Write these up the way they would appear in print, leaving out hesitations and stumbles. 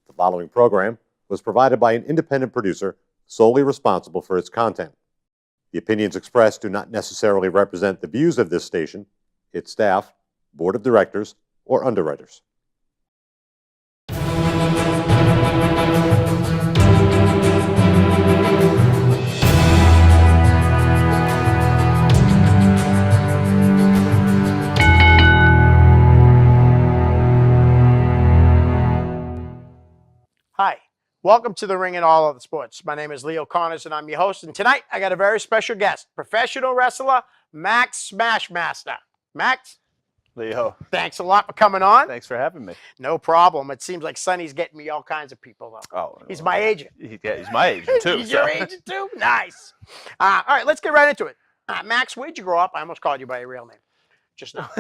The following program was provided by an independent producer solely responsible for its content. The opinions expressed do not necessarily represent the views of this station, its staff, board of directors, or underwriters. Hi, welcome to the Ring and All of the Sports. My name is Leo Connors and I'm your host. And tonight I got a very special guest, professional wrestler Max Smashmaster. Max, Leo, thanks a lot for coming on. thanks for having me. No problem. It seems like Sonny's getting me all kinds of people though. Oh, He's my agent. Yeah, he's my agent too. He's your agent too? Nice. All right, let's get right into it. Max, where'd you grow up? I almost called you by your real name just now.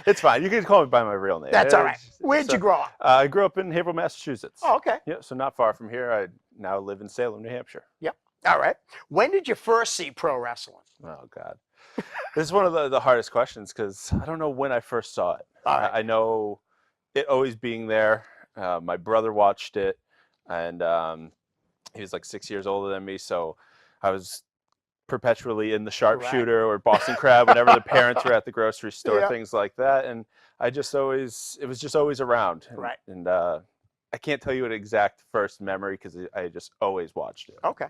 It's fine. You can call me by my real name. That's all right. Where'd you grow up? I grew up in Haverhill, Massachusetts. Oh, okay. Yeah, so not far from here. I now live in Salem, New Hampshire. Yep. All right. When did you first see pro wrestling? Oh, God. This is one of the hardest questions because I don't know when I first saw it. All right. I know it always being there. My brother watched it, and he was like 6 years older than me, so I was perpetually in the sharpshooter or Boston Crab whenever the parents were at the grocery store, Yeah. things like that. And it was just always around. And, Right. And I can't tell you an exact first memory because I just always watched it. Okay.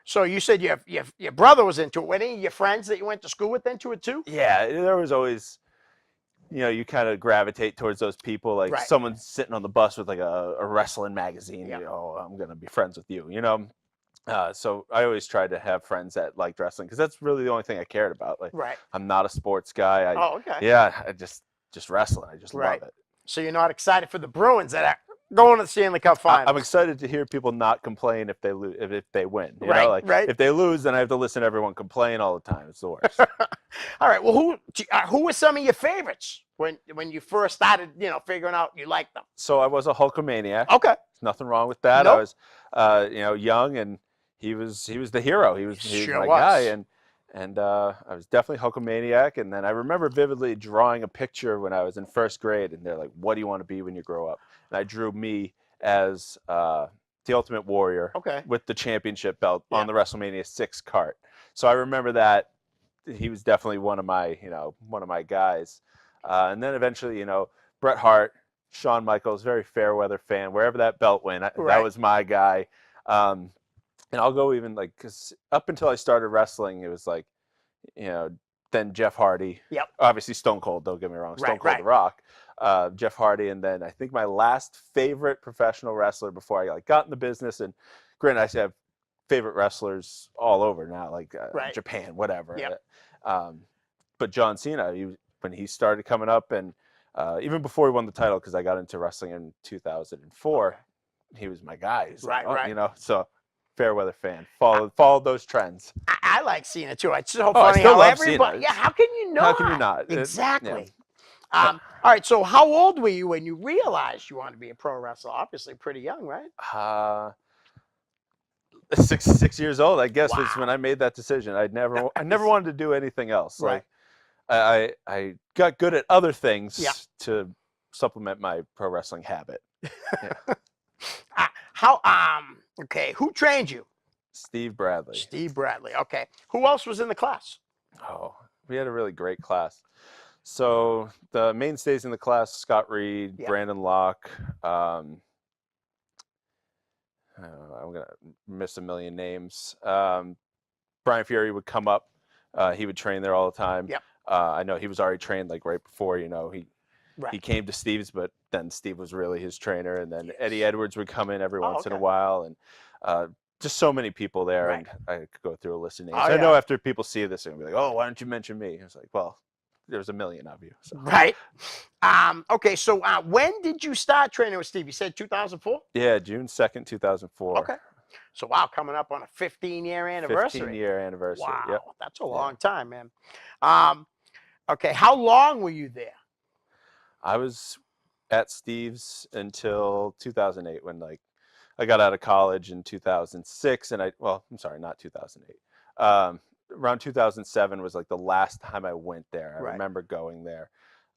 So you said your brother was into it. Were any of your friends that you went to school with into it too? Yeah, there was always, you kind of gravitate towards those people. Like Right. someone sitting on the bus with like a wrestling magazine. Yeah. I'm going to be friends with you, So I always tried to have friends that liked wrestling because that's really the only thing I cared about. Like, Right. I'm not a sports guy. Oh, okay. Yeah, I just wrestling. I just Right. love it. So you're not excited for the Bruins that are going to the Stanley Cup Finals? I'm excited to hear people not complain if they lose, if they win. Right, right. If they lose, then I have to listen to everyone complain all the time. It's the worst. All right. Well, who were some of your favorites when you first started, figuring out you liked them? So I was a Hulkamaniac. Okay. There's nothing wrong with that. Nope. I was, young, and he was the hero. He was Sure my was. guy, and I was definitely Hulkamaniac. And then I remember vividly drawing a picture when I was in first grade, and they're like, "What do you want to be when you grow up?" And I drew me as the Ultimate Warrior Okay. with the championship belt Yeah. on the WrestleMania 6 cart. So I remember that he was definitely one of my guys. And then eventually, Bret Hart, Shawn Michaels, very fair weather fan. Wherever that belt went, that Right. was my guy. And I'll go even because up until I started wrestling, it was like, then Jeff Hardy. Yep. Obviously Stone Cold, don't get me wrong. Stone Right, Cold right. The Rock. Jeff Hardy, and then I think my last favorite professional wrestler before I got in the business, and granted, I have favorite wrestlers all over now, like Right. Japan, whatever. Yep. But John Cena, when he started coming up, and even before he won the title, because I got into wrestling in 2004, he was my guy. He's Right, like, right. So fair weather fan. Followed those trends. I like Cena too. It's so I funny still how love everybody. Cena. Yeah. How can you not? How can you not? Exactly. Yeah. All right. So how old were you when you realized you wanted to be a pro wrestler? Obviously, pretty young, right? 6 years old, I guess, was Wow. when I made that decision. I never wanted to do anything else. Right. Like I got good at other things Yeah. to supplement my pro wrestling habit. Okay. Who trained you? Steve Bradley. Steve Bradley. Okay. Who else was in the class? Oh, we had a really great class. So the mainstays in the class: Scott Reed, Yeah. Brandon Locke. I'm gonna miss a million names. Brian Fury would come up. He would train there all the time. Yep. I know he was already trained like right before. He Right. came to Steve's, but then Steve was really his trainer, and then Yes. Eddie Edwards would come in every once in a okay. while, and just so many people there, Right. and I could go through a list of names. Oh, I know yeah. after people see this, they're gonna be like, "Oh, why don't you mention me?" It's like, well, there's a million of you. So. Right. Okay. So when did you start training with Steve? You said 2004. Yeah, June 2nd, 2004. Okay. So wow, coming up on a 15-year anniversary. 15-year anniversary. Wow, Yep. that's a long time, man. Okay, how long were you there? I was at Steve's until 2008 when I got out of college in 2006, and I'm sorry, not 2008. Around 2007 was like the last time I went there. I Right. remember going there.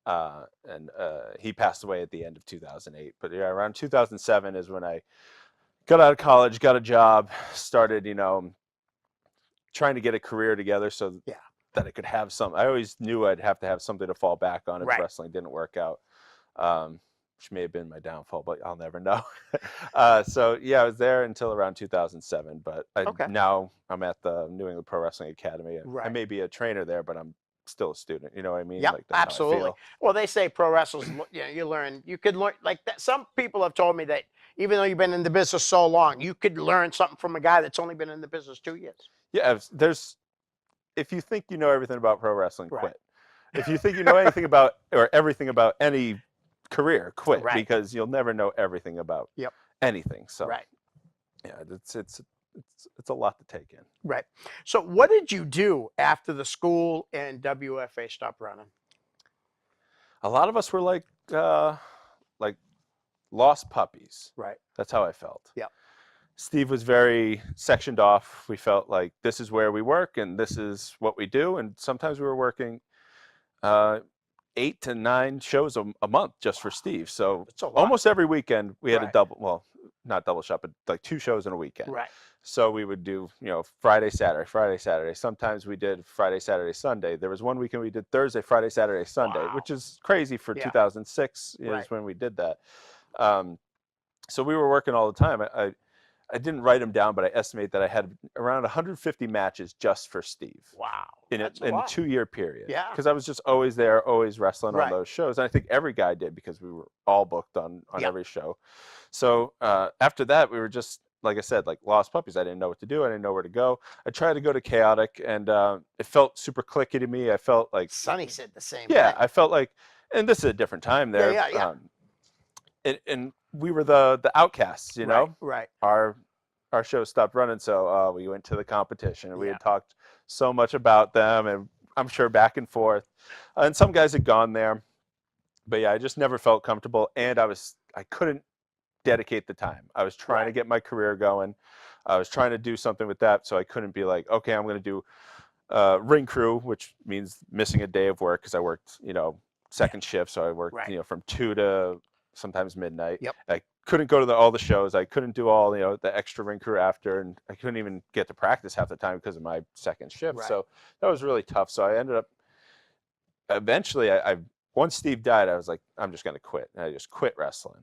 and he passed away at the end of 2008. But yeah, around 2007 is when I got out of college, got a job, started, trying to get a career together so Yeah. that I could have some. I always knew I'd have to have something to fall back on if Right. wrestling didn't work out, which may have been my downfall, but I'll never know. So yeah, I was there until around 2007. But Okay. now I'm at the New England Pro Wrestling Academy. I Right. may be a trainer there, but I'm still a student. You know what I mean? Yep, Like, that's how I absolutely. feel. Well, they say pro wrestlers, you could learn like that. Some people have told me that even though you've been in the business so long, you could learn something from a guy that's only been in the business 2 years. Yeah, if you think you know everything about pro wrestling, Right. quit. If you think you know anything about or everything about any career, quit, Right. because you'll never know everything about Yep. anything. So Right. yeah, it's a lot to take in. Right. So, what did you do after the school and WFA stopped running? A lot of us were like lost puppies. Right. That's how I felt. Yep. Steve was very sectioned off. We felt like this is where we work and this is what we do. And sometimes we were working 8 to 9 shows a month just for Steve. So It's a lot. almost every weekend we had a Right. double, well, not double shot, but like 2 shows in a weekend. Right. So we would do, Friday, Saturday. Sometimes we did Friday, Saturday, Sunday. There was one weekend we did Thursday, Friday, Saturday, Sunday, Wow. which is crazy for Yeah. 2006 Right. is when we did that. So we were working all the time. I didn't write them down, but I estimate that I had around 150 matches just for Steve Wow. in That's a a lot. 2-year period. Yeah. Because I was just always there, always wrestling Right. on those shows. And I think every guy did because we were all booked on Yep. every show. So after that, we were just, like I said, like lost puppies. I didn't know what to do. I didn't know where to go. I tried to go to Chaotic, and it felt super clicky to me. I felt like, Sonny said the same yeah, thing. I felt like, and this is a different time there. Yeah. And we were the outcasts, Right. Our show stopped running, so we went to the competition, and we Yeah. had talked so much about them, and I'm sure back and forth, and some guys had gone there, but yeah, I just never felt comfortable, and I couldn't dedicate the time. I was trying to Right. get my career going. I was trying to do something with that, so I couldn't be like, okay, I'm going to do ring crew, which means missing a day of work because I worked, second shift, so I worked, Right. from 2 to sometimes midnight. Yep. I couldn't go to all the shows. I couldn't do all, the extra ring crew after, and I couldn't even get to practice half the time because of my second shift. Right. So that was really tough. So I ended up, eventually, once Steve died, I was like, I'm just going to quit. And I just quit wrestling.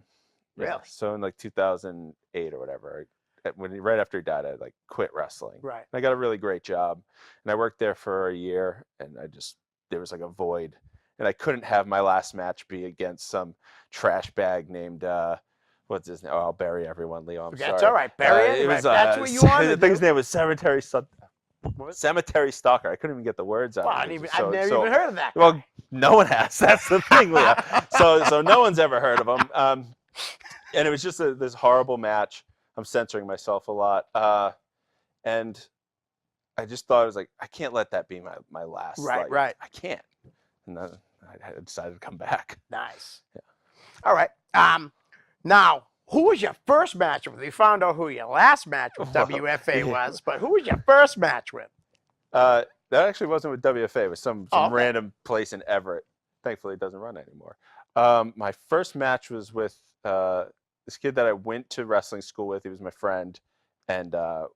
Yeah. Really? So in like 2008 or whatever, right after he died, I like quit wrestling. Right. And I got a really great job, and I worked there for a year, and there was like a void, and I couldn't have my last match be against some trash bag named what's his name? Oh, I'll bury everyone, Leo. I'm sorry. That's all right. Bury it. It Right. was That's what you wanted I to think his do. name was Cemetery Stalker. I couldn't even get the words out. Well, I've never even heard of that guy. Well, no one has. That's the thing, Leo. So no one's ever heard of him. And it was just this horrible match. I'm censoring myself a lot. And I just thought, I was like, I can't let that be my last. Right, like, right. I can't. And then I decided to come back. Nice. Yeah. All right. Now, who was your first match with? We found out who your last match with WFA was, but who was your first match with? That actually wasn't with WFA. It was some Oh, okay. random place in Everett. Thankfully, it doesn't run anymore. My first match was with this kid that I went to wrestling school with. He was my friend, and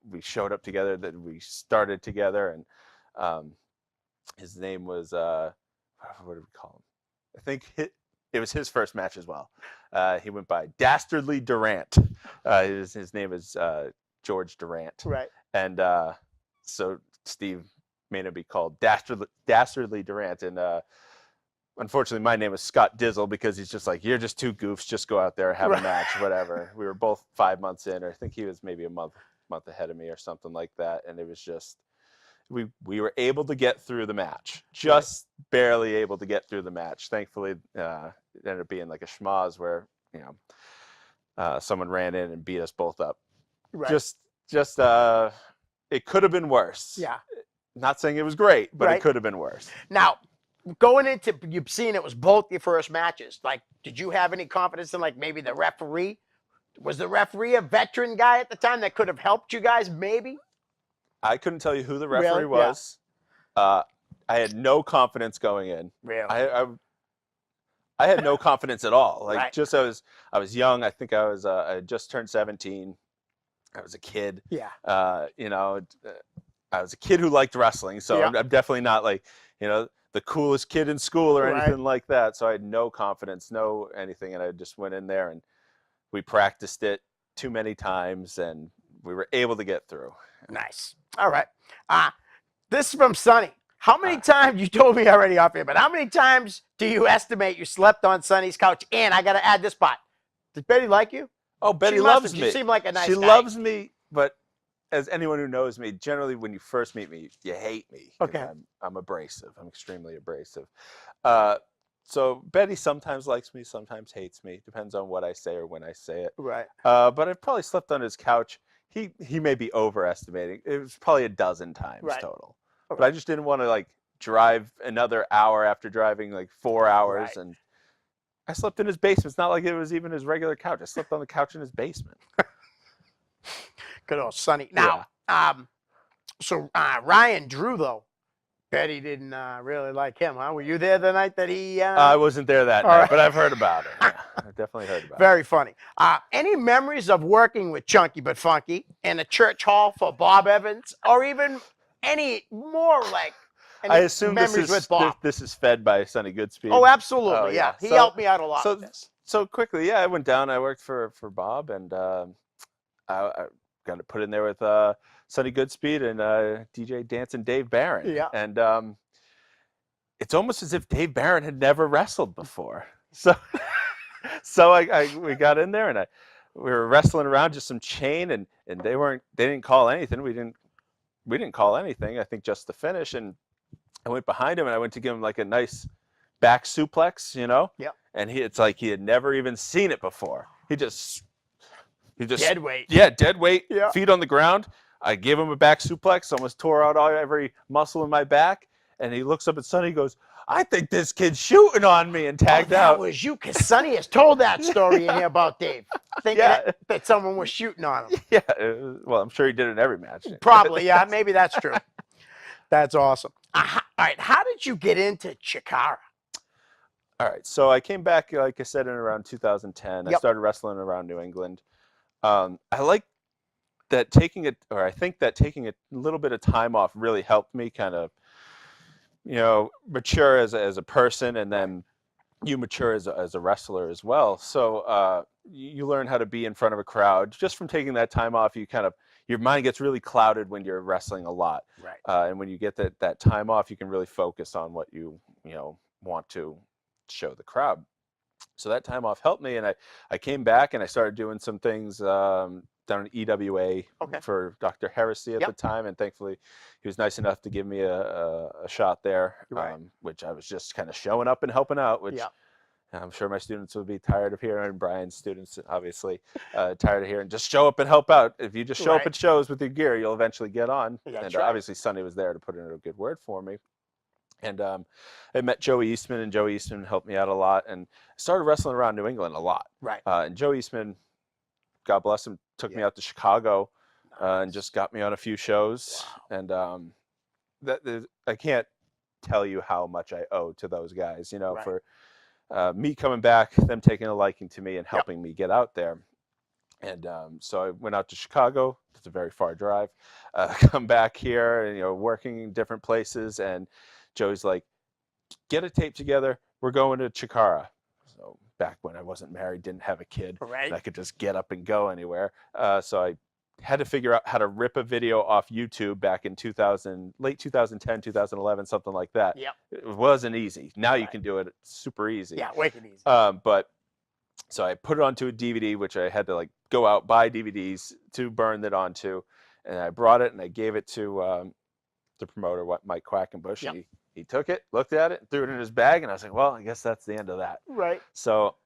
we showed up together. That we started together, and his name was what did we call him? I think it was his first match as well. He went by Dastardly Durant. His name is George Durant. Right. And so Steve made him be called Dastardly Durant. And unfortunately, my name is Scott Dizzle because he's just like, you're just two goofs. Just go out there, have a match, whatever. We were both 5 months in, or I think he was maybe a month ahead of me or something like that. And it was just, we were able to get through the match, just barely able to get through the match. Thankfully, it ended up being like a schmoz where, someone ran in and beat us both up. Right. Just it could have been worse. Yeah. Not saying it was great, but Right. it could have been worse. Now, going into, you've seen it was both your first matches. Like, did you have any confidence in like maybe the referee? Was the referee a veteran guy at the time that could have helped you guys maybe? I couldn't tell you who the referee Really? Yeah. was. I had no confidence going in. Really? I I had no confidence at all. Like Right. just I was young. I think I had just turned 17. I was a kid. Yeah. You know, I was a kid who liked wrestling, so Yeah. I'm definitely not like, you know, the coolest kid in school or Right. anything like that. So I had no confidence, no anything, and I just went in there and we practiced it too many times, and we were able to get through. Nice. All right. This is from Sonny. How many times, you told me already off here, but how many times do you estimate you slept on Sonny's couch? And I got to add this part. Does Betty like you? Oh, Betty She must loves have. me. She seemed like a nice She guy. loves me, but as anyone who knows me, generally when you first meet me, you hate me. 'Cause Okay. I'm abrasive. I'm extremely abrasive. So Betty sometimes likes me, sometimes hates me. Depends on what I say or when I say it. Right. But I've probably slept on his couch. He may be overestimating. It was probably a dozen times Right. total. Okay. But I just didn't want to like drive another hour after driving like 4 hours, Right. and I slept in his basement. It's not like it was even his regular couch. I slept on the couch in his basement. Good old Sonny. Now, so Ryan Drew, though, Betty didn't really like him, huh? Were you there the night that he... I wasn't there that all night, right. but I've heard about it. Yeah, I've definitely heard about it. Very funny. Any memories of working with Chunky but Funky in a church hall for Bob Evans, or even any more like any I assume memories with Bob? this is fed by Sonny Goodspeed. Oh, absolutely. Oh, yeah. yeah. He So- helped me out a lot with this. So quickly, yeah, I went down. I worked for Bob, and I got to put in there with Sonny Goodspeed and DJ Dancing Dave Barron. Yeah. And it's almost as if Dave Barron had never wrestled before. So we got in there, and we were wrestling around just some chain, and they didn't call anything. We didn't call anything. I think just the finish, and I went behind him and I went to give him like a nice back suplex, you know? Yep. And it's like he had never even seen it before. He just Dead weight. Yeah, dead weight, Yeah. feet on the ground. I gave him a back suplex, almost tore out every muscle in my back. And he looks up at Sonny and goes, "I think this kid's shooting on me," and tagged that out. was you, because Sonny has told that story in here about Dave, thinking Yeah. that someone was shooting on him. Yeah, well, I'm sure he did it in every match. Probably, yeah. Maybe that's true. That's awesome. All right, how did you get into Chikara? All right, so I came back, like I said, in around 2010. I Yep. started wrestling around New England. I like that I think that taking a little bit of time off really helped me kind of, mature as a person, and then you mature as a wrestler as well. So you learn how to be in front of a crowd just from taking that time off. Your mind gets really clouded when you're wrestling a lot, Right. and when you get that time off, you can really focus on what you want to show the crowd. So that time off helped me, and I came back and I started doing some things down at EWA for Dr. Heresy at the time, and thankfully he was nice enough to give me a shot there, Right. which I was just kind of showing up and helping out, which Yep. I'm sure my students would be tired of hearing, and Brian's students obviously tired of hearing. Just show up and help out. If you just show up Right. at shows with your gear, you'll eventually get on. That's And right. obviously Sonny was there to put in a good word for me. And I met Joey Eastman, and Joey Eastman helped me out a lot. And I started wrestling around New England a lot. Right. And Joey Eastman, God bless him, took me out to Chicago and just got me on a few shows. Wow. And I can't tell you how much I owe to those guys, Right. for me coming back, them taking a liking to me and helping me get out there. And so I went out to Chicago. It's a very far drive. Come back here, and working in different places. And Joey's like, "Get a tape together. We're going to Chikara." So back when I wasn't married, didn't have a kid, Right. and I could just get up and go anywhere. So I had to figure out how to rip a video off YouTube back in late 2010, 2011, something like that. Yep. It wasn't easy. Now you Right. can do it super easy. Yeah, wicked easy. But so I put it onto a DVD, which I had to go out, buy DVDs to burn it onto. And I brought it and I gave it to the promoter, Mike Quackenbush. Yep. And he took it, looked at it, threw it in his bag. And I was like, well, I guess that's the end of that. Right. So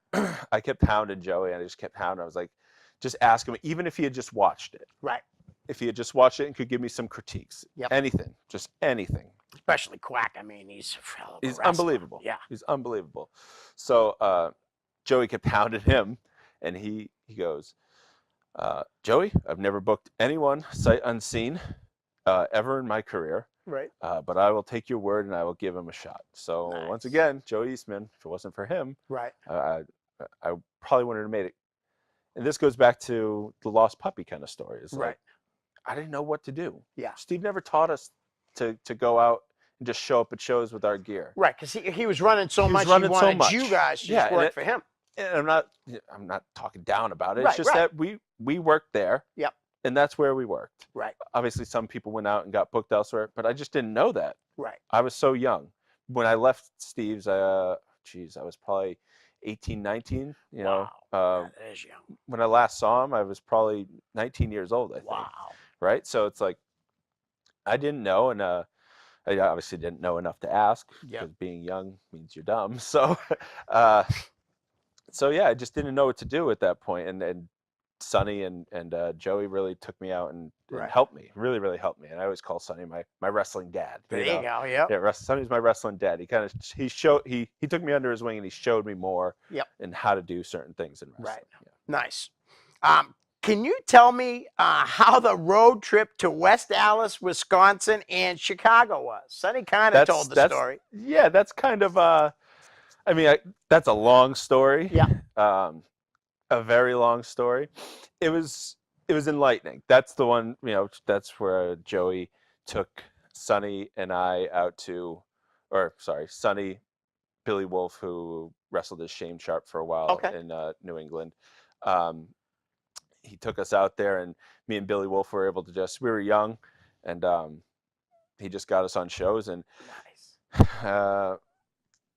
I kept hounding Joey, and I just kept hounding. I was like, just ask him, even if he had just watched it. Right. If he had just watched it and could give me some critiques. Yep. Anything, just anything. Especially Quack. I mean, he's a hell of a He's wrestler. unbelievable. Yeah. He's unbelievable. So Joey kept hounding him, and he goes, "Joey, I've never booked anyone sight unseen ever in my career. Right. but I will take your word and I will give him a shot. So once Nice. again, Joe Eastman, if it wasn't for him, Right. I probably wouldn't have made it. And this goes back to the lost puppy kind of story. It's Right. like, I didn't know what to do. Yeah. Steve never taught us to go out and just show up at shows with our gear. Right. Because he was running so He was much. running he so wanted much. you guys to Yeah, just and work for him. And I'm not talking down about it. Right, It's just right. that we worked there. Yep. And that's where we worked. Right. Obviously, some people went out and got booked elsewhere, but I just didn't know that. Right. I was so young. When I left Steve's, I was probably 18, 19. Wow. That is young. When I last saw him, I was probably 19 years old, I think. Wow. Right? So it's like, I didn't know, and I obviously didn't know enough to ask, because being young means you're dumb. So, so yeah, I just didn't know what to do at that point. And Sonny and Joey really took me out and helped me, really, really helped me. And I always call Sonny my wrestling dad. There you go. Yep. Yeah, Sonny's my wrestling dad. He he took me under his wing and he showed me more and how to do certain things in wrestling. Right. Yeah. Nice. Can you tell me how the road trip to West Allis, Wisconsin, and Chicago was? Sonny kind of told the story. Yeah, that's kind of that's a long story. Yeah. A very long story. It was enlightening. That's the one, that's where Joey took Sonny and I out to, Sonny, Billy Wolf, who wrestled as Shane Sharp for a while in New England. He took us out there, and me and Billy Wolf were able to we were young, and he just got us on shows. And nice.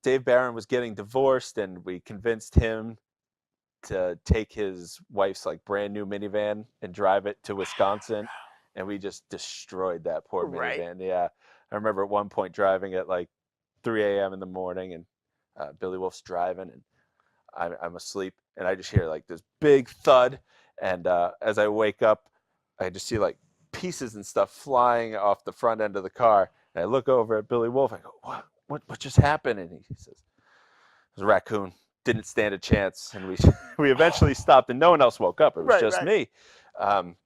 Dave Barron was getting divorced, and we convinced him to take his wife's brand new minivan and drive it to Wisconsin, and we just destroyed that poor minivan. Yeah, I remember at one point driving at 3 a.m. in the morning, and Billy Wolf's driving, and I'm asleep, and I just hear this big thud, and as I wake up, I just see pieces and stuff flying off the front end of the car, and I look over at Billy Wolf. I go, what just happened? And he says, it was a raccoon. Didn't stand a chance, and we eventually stopped, and no one else woke up. It was just me, and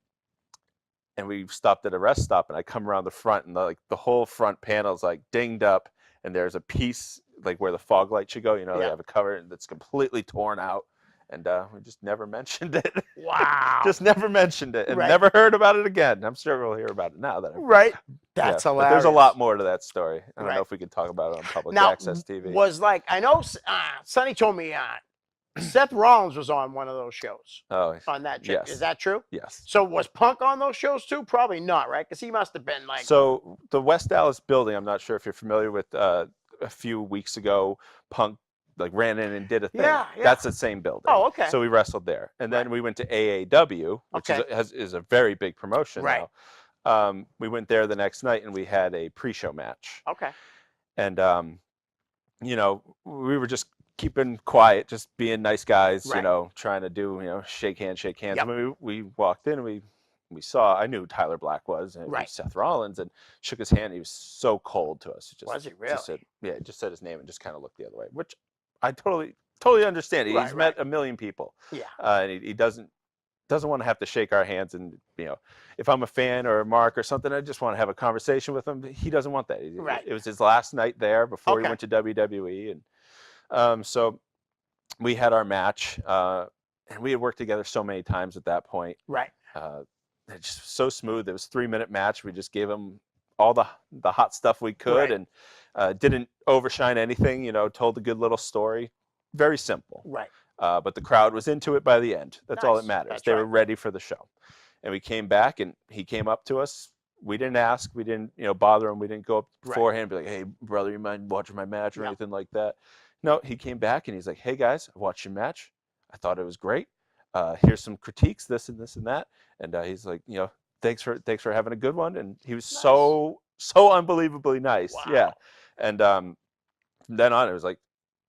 we stopped at a rest stop, and I come around the front, and the whole front panel is dinged up, and there's a piece where the fog light should go. They have a cover that's completely torn out, and we just never mentioned it. Wow. Just never mentioned it, and never heard about it again. I'm sure we'll hear about it now. That's hilarious. But there's a lot more to that story. I don't know if we can talk about it on public access TV. I know Sonny told me Seth Rollins was on one of those shows. Oh, on that trip. Yes. Is that true? Yes. So was Punk on those shows too? Probably not, right? Because he must have been So the West Dallas building, I'm not sure if you're familiar with. A few weeks ago, Punk ran in and did a thing. Yeah. That's the same building. Oh, okay. So we wrestled there, and then we went to AAW, which is a very big promotion now. We went there the next night, and we had a pre-show match. Okay. And we were just keeping quiet, just being nice guys, trying to do, shake hands. Yep. I mean, we walked in, and we saw, I knew who Tyler Black was, and it was Seth Rollins, and shook his hand. He was so cold to us. Was he really? Just said his name and just kind of looked the other way, which I totally understand. He's met a million people. Yeah. And he doesn't want to have to shake our hands. And, if I'm a fan or a Mark or something, I just want to have a conversation with him. He doesn't want that. It was his last night there before he went to WWE. And so we had our match, and we had worked together so many times at that point. Right. It's just so smooth. It was a 3-minute match. We just gave him all the hot stuff we could, and didn't overshine anything. Told a good little story. Very simple. Right. But the crowd was into it by the end. That's all that matters. They were ready for the show. And we came back, and he came up to us. We didn't ask. We didn't bother him. We didn't go up beforehand and be like, "Hey, brother, you mind watching my match?" or anything like that. No, he came back, and he's like, "Hey, guys, I watched your match. I thought it was great. Here's some critiques, this and this and that." And he's like, thanks for having a good one. And he was so unbelievably nice. Wow. Yeah. And from then on, it was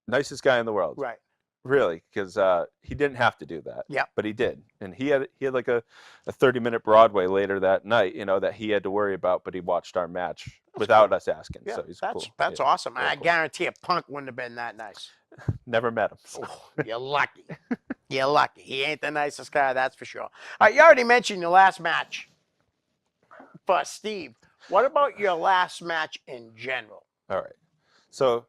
nicest guy in the world. Right. Really, because he didn't have to do that. Yeah. But he did. And he had a 30-minute Broadway later that night, that he had to worry about, but he watched our match without us asking. Yeah, So he's cool. That's awesome. I cool. guarantee a Punk wouldn't have been that nice. Never met him. So. Oh, you're lucky. You're lucky. He ain't the nicest guy, that's for sure. All right, you already mentioned your last match for Steve. What about your last match in general? All right. So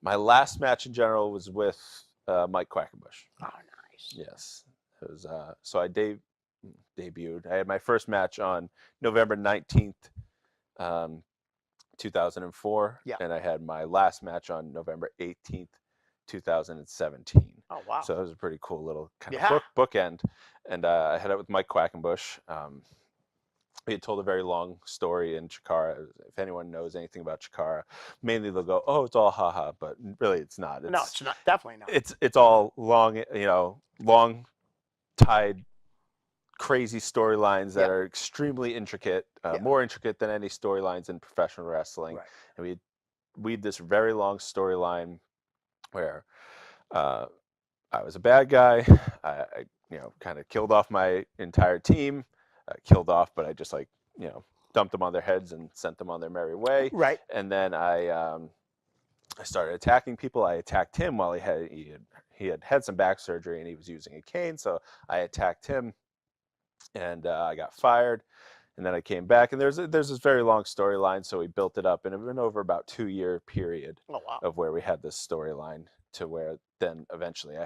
my last match in general was with Mike Quackenbush. Oh, nice. Yes. It was, so I debuted. I had my first match on November 19th, 2004. Yeah. And I had my last match on November 18th, 2017. Oh, wow. So it was a pretty cool little kind Yeah. of bookend. And I had it with Mike Quackenbush. He had told a very long story in Chikara. If anyone knows anything about Chikara, mainly they'll go, "Oh, it's all haha," but really it's not. No, it's not. Definitely not. It's all long, long tied, crazy storylines that Yeah. are extremely intricate, Yeah. more intricate than any storylines in professional wrestling. Right. And we had this very long storyline where I was a bad guy. I kind of killed off my entire team. Killed off, but I just dumped them on their heads and sent them on their merry way. Right. And then I started attacking people. I attacked him while he had some back surgery and he was using a cane. So I attacked him, and I got fired. And then I came back, and there's this very long storyline. So we built it up, and it went over about 2-year period Oh, wow. of where we had this storyline to where then eventually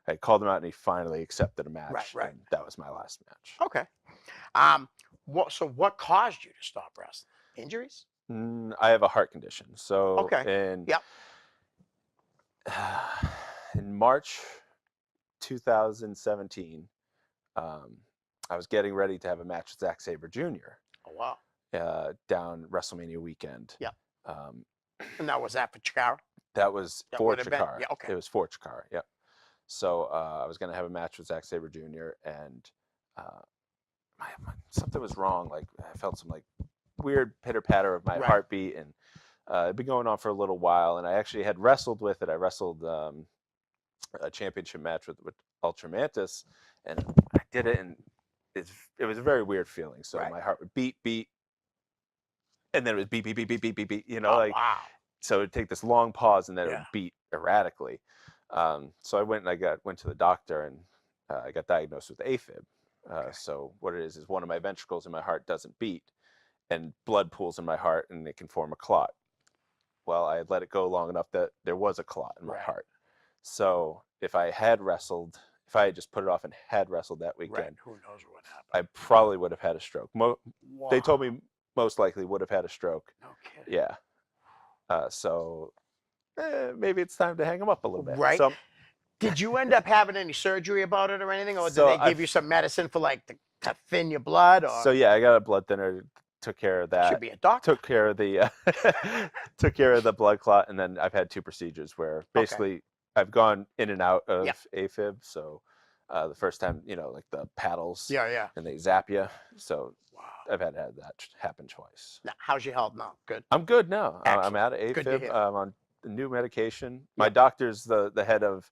I called him out, and he finally accepted a match. Right. And that was my last match. Okay. What caused you to stop wrestling? Injuries? I have a heart condition. So Okay. Yep. In March 2017, I was getting ready to have a match with Zack Sabre Jr. Oh, wow. Down WrestleMania weekend. Yep. Um, And that was that for Chikara? that was That for would have been- Chikara. yeah, okay. It was for Chikara. Yep. So I was going to have a match with Zack Sabre Jr. and something was wrong. Like I felt some weird pitter patter of my Right. heartbeat, and it'd been going on for a little while. And I actually had wrestled with it. I wrestled a championship match with Ultra Mantis, and I did it, and it was a very weird feeling. So Right. my heart would beat, and then it was beat, beat, beat, beat, beat, beat, beat. Wow. So it'd take this long pause, and then it Yeah. would beat erratically. So I went to the doctor, and I got diagnosed with AFib. Okay. So what it is one of my ventricles in my heart doesn't beat, and blood pools in my heart, and it can form a clot. Well, I had let it go long enough that there was a clot in my Right. heart. So if I had just put it off and had wrestled that Right. weekend, Who knows what happened? I probably would have had a stroke. They told Wow. me most likely would have had a stroke. No kidding. Yeah. So maybe it's time to hang them up a little bit. Right. So, Did you end up having any surgery about it or anything, or did So they give I've- you some medicine for to thin your blood? Or so yeah, I got a blood thinner. Took care of that. should be a doctor. Took care of the took care of the blood clot, and then I've had 2 procedures where basically I've gone in and out of Yep. AFib. So the first time, the paddles, Yeah. and they zap you. So Wow. I've had that happen twice. Now, how's your health now? Good. I'm good now. I'm Excellent. out of Good to AFib. hear. I'm on the new medication. My Yep. doctor's the head of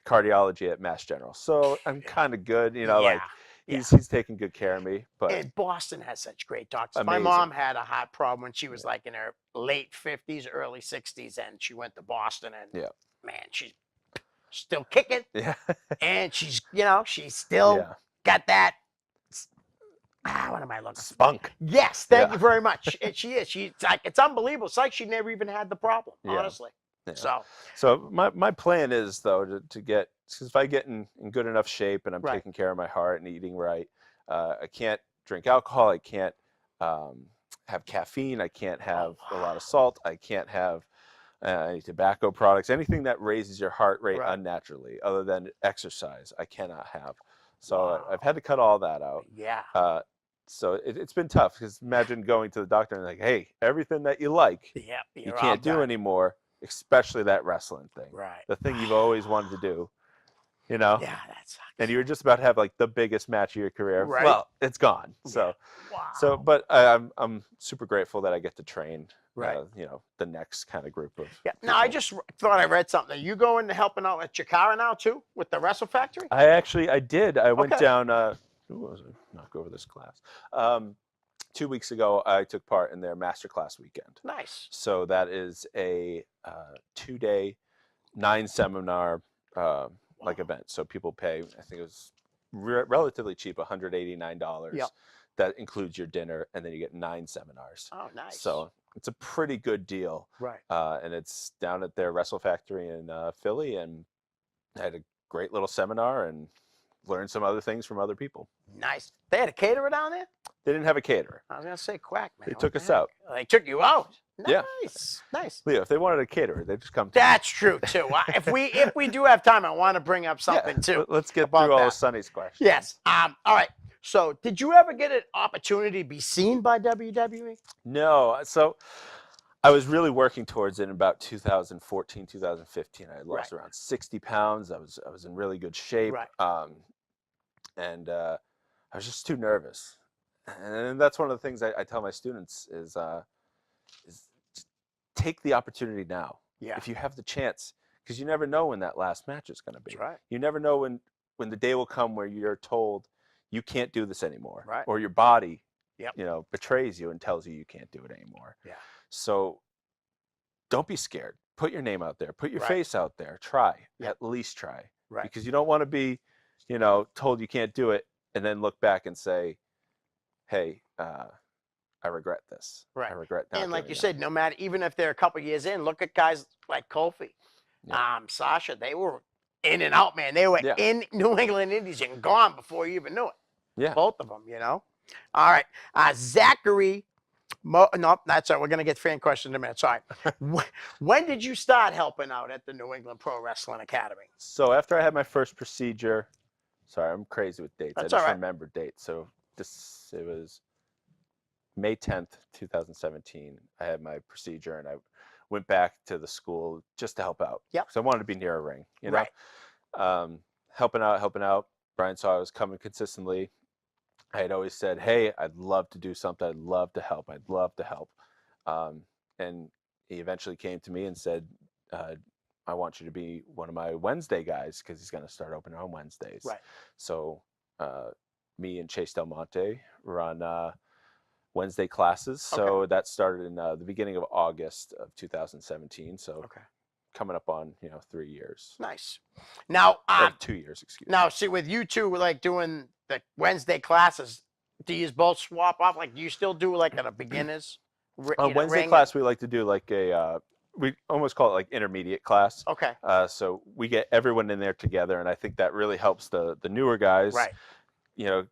cardiology at Mass General, so I'm kind of good. Yeah. He's taking good care of me. But And Boston has such great doctors. Amazing. My mom had a heart problem when she was in her late 50s, early 60s, and she went to Boston, and Yeah. man, she's still kicking, yeah, and she's still yeah, got that. What am I looking for? spunk. Yes, thank Yeah. you very much. And she is. She's it's unbelievable. It's like she never even had the problem, Yeah. honestly. Yeah. So So my plan is though to get, because if I get in good enough shape and I'm Right. taking care of my heart and eating right, I can't drink alcohol. I can't have caffeine. I can't have a lot of salt. I can't have any tobacco products. Anything that raises your heart rate Right. unnaturally, other than exercise, I cannot have. So Wow. I've had to cut all that out. yeah, So it's been tough, because imagine going to the doctor and like, hey, everything that you like, yeah, you can't do anymore, especially that wrestling thing, Right. the thing you've always wanted to do, you know? Yeah, that sucks. And you were just about to have the biggest match of your career. Right. Well, it's gone. So, Wow. but I'm super grateful that I get to train, Right. The next kind of group of. Yeah. Now, I people. just thought I read something. Are you going to helping out at Chikara now too, with the Wrestle Factory? I did. I went Okay. down. Who was it? Knock over this class. 2 weeks ago, I took part in their masterclass weekend. Nice. So that is a 2-day, 9-seminar event. So people pay, I think it was relatively cheap, $189 Yep. that includes your dinner, and then you get 9 seminars. Oh, nice. So it's a pretty good deal. Right. And it's down at their Wrestle Factory in Philly, and I had a great little seminar and learned some other things from other people. Nice. They had a caterer down there? They didn't have a caterer. I was going to say quack, man. They What took the us heck? out. They took you out? Yeah. Nice. Nice. Leo, if they wanted a caterer, they'd just come to me. That's true, too. If we do have time, I want to bring up something, too. Let's get about through all that. of Sonny's questions. Yes. All right. So, did you ever get an opportunity to be seen by WWE? No. So I was really working towards it in about 2014, 2015. I had lost around 60 pounds. I was in really good shape. Right. And I was just too nervous. And that's one of the things I tell my students is just take the opportunity now. Yeah. If you have the chance, because you never know when that last match is going to be. That's right. You never know when the day will come where you're told you can't do this anymore. Right. Or your body, Yep. betrays you and tells you can't do it anymore. Yeah. So don't be scared. Put your name out there. Put your Right. face out there. Try. Yep. At least try. Right. Because you don't want to be, told you can't do it and then look back and say, hey, I regret this. Right. I regret not And like doing you it." said, no matter, even if they're a couple years in, look at guys like Kofi, Yeah. Sasha. They were in and out, man. They were Yeah. in New England Indies and gone before you even knew it. Yeah. Both of them, All right. Zachary. No, that's right. We're going to get fan questions in a minute. Sorry. When did you start helping out at the New England Pro Wrestling Academy? So after I had my first procedure, sorry, I'm crazy with dates. That's I all just right. remember dates. So it was May 10th, 2017. I had my procedure and I went back to the school just to help out. Yep. Because I wanted to be near a ring, Right. Helping out. Brian saw I was coming consistently. I had always said, hey, I'd love to do something. I'd love to help. And he eventually came to me and said, I want you to be one of my Wednesday guys because he's going to start opening on Wednesdays. Right. So me and Chase Del Monte run Wednesday classes. So that started in the beginning of August of 2017. So coming up on 3 years. Nice. Now, 2 years, excuse me. Now, see, with you two, like doing the Wednesday classes, do you both swap off? Like, do you still do like a beginner's Wednesday ring? class, we like to do like we almost call it like intermediate class. Okay. So we get everyone in there together, and I think that really helps the newer guys. Right.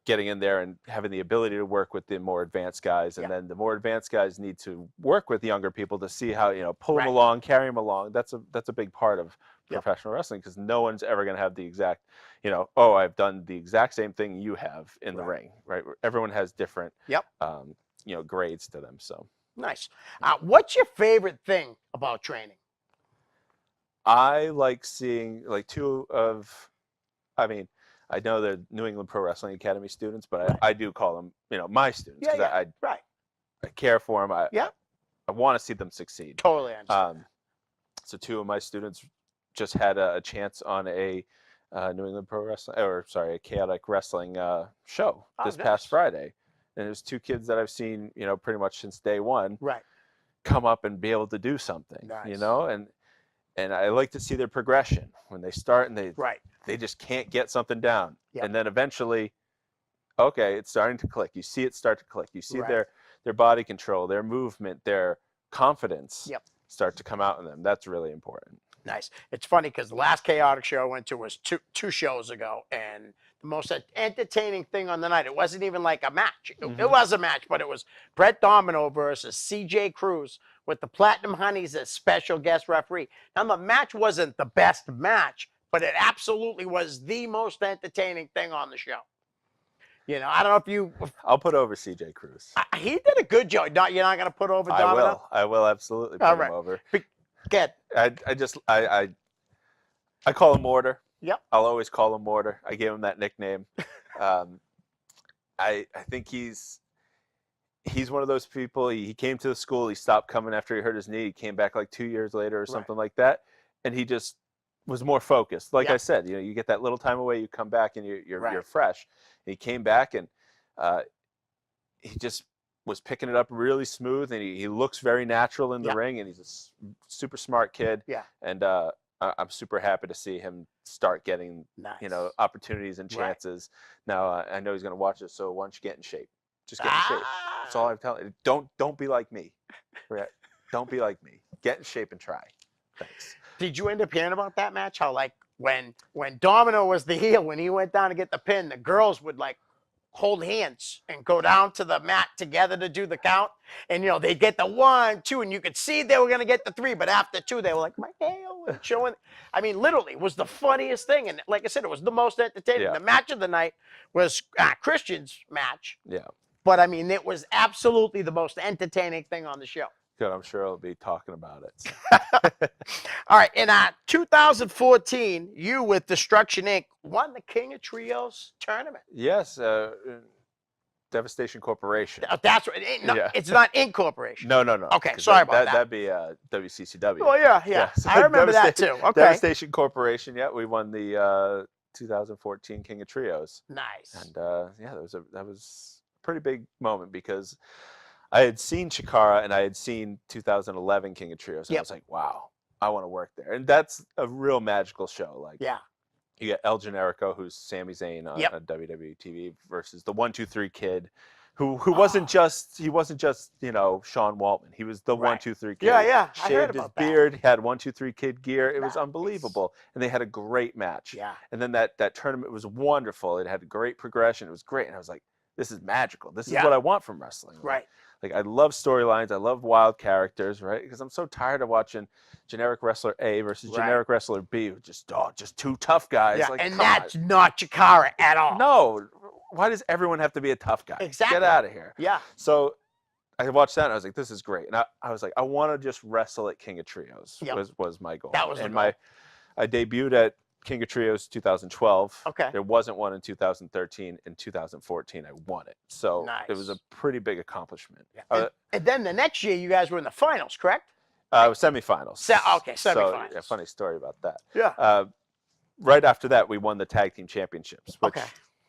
Getting in there and having the ability to work with the more advanced guys, and Yep. then the more advanced guys need to work with younger people to see how pull them Right. along, carry them along. That's a big part of Yep. professional wrestling because no one's ever going to have the exact, I've done the exact same thing you have in the Right. ring, right? Everyone has different, Yep. grades to them. So Nice. What's your favorite thing about training? I like seeing I know they're New England Pro Wrestling Academy students, but I do call them, my students because Right. I care for them. I want to see them succeed. Totally understand. So 2 of my students just had a chance on a New England Pro Wrestling, a Chaotic Wrestling show this nice. past Friday. And there's 2 kids that I've seen, pretty much since day one Right. come up and be able to do something, Nice. and I like to see their progression when they start and Right. they just can't get something down. Yep. And then eventually, okay, it's starting to click. You see it start to click. You see Right. their body control, their movement, their confidence Yep. start to come out in them. That's really important. Nice. It's funny because the last Chaotic show I went to was two shows ago, and the most entertaining thing on the night, it wasn't even like a match. It was a match, but it was Brett Domino versus CJ Cruz with the Platinum Honeys as special guest referee. Now, the match wasn't the best match, but it absolutely was the most entertaining thing on the show. I don't know if you... I'll put over CJ Cruz. He did a good job. You're not going to put over Domino? I will absolutely put All him right. over. Good. I call him Mortar. Yep. I'll always call him Mortar. I gave him that nickname. I think he's one of those people. He came to the school. He stopped coming after he hurt his knee. He came back like 2 years later or something like that, and he just was more focused. Like I said, you get that little time away. You come back and you're fresh. And he came back and he just was picking it up really smooth, and he looks very natural in the ring, and he's a super smart kid. Yeah. And I'm super happy to see him start getting Nice. opportunities and chances. Now I know he's going to watch it, so why don't you get in shape? Just get in shape. That's all I'm telling you. Don't be like me. Right? Don't be like me. Get in shape and try. Thanks. Did you end up hearing about that match? How like when Domino was the heel, when he went down to get the pin, the girls would like hold hands and go down to the mat together to do the count. And they'd get the 1, 2, and you could see they were gonna get the 3, but after 2, they were like, my hell, and showing. I mean, literally, it was the funniest thing. And like I said, it was the most entertaining. Yeah. The match of the night was Christian's match. Yeah. But I mean, it was absolutely the most entertaining thing on the show. Good. I'm sure I'll be talking about it. All right. In 2014, you with Destruction Inc. won the King of Trios tournament. Yes. Devastation Corporation. That's right. Yeah. It's not Incorporation. No. Okay. 'Cause Sorry about that. That'd be WCCW. Oh, yeah. So I remember that too. Okay. Devastation Corporation. Yeah, we won the 2014 King of Trios. Nice. And that was a pretty big moment because I had seen Chikara and I had seen 2011 King of Trios. And I was like, wow, I want to work there. And that's a real magical show. Like, yeah. You get El Generico, who's Sami Zayn on WWE TV, versus the 1-2-3 Kid, who wasn't just Sean Waltman. He was the 1-2-3 Kid. Yeah. I Shaved heard his about beard. He had 1-2-3 Kid gear. It was Nice. unbelievable, and they had a great match. Yeah. And then that tournament was wonderful. It had a great progression. It was great, and I was like, this is magical. This is what I want from wrestling. Right. Like I love storylines. I love wild characters, right? Because I'm so tired of watching generic wrestler A versus generic wrestler B, who just two tough guys. Yeah. Like, And that's not Chikara at all. no. Why does everyone have to be a tough guy? Exactly. Get out of here. Yeah. So I watched that and I was like, this is great. And I was like, I want to just wrestle at King of Trios. Was my goal. That was and the goal. I debuted at King of Trios 2012. Okay. There wasn't one in 2013. In 2014, I won it. So it was a Nice. pretty big accomplishment. Yeah. And then the next year, you guys were in the finals, correct? Semifinals. Semifinals. So, yeah, funny story about that. Yeah. Right after that, we won the tag team championships, which Okay.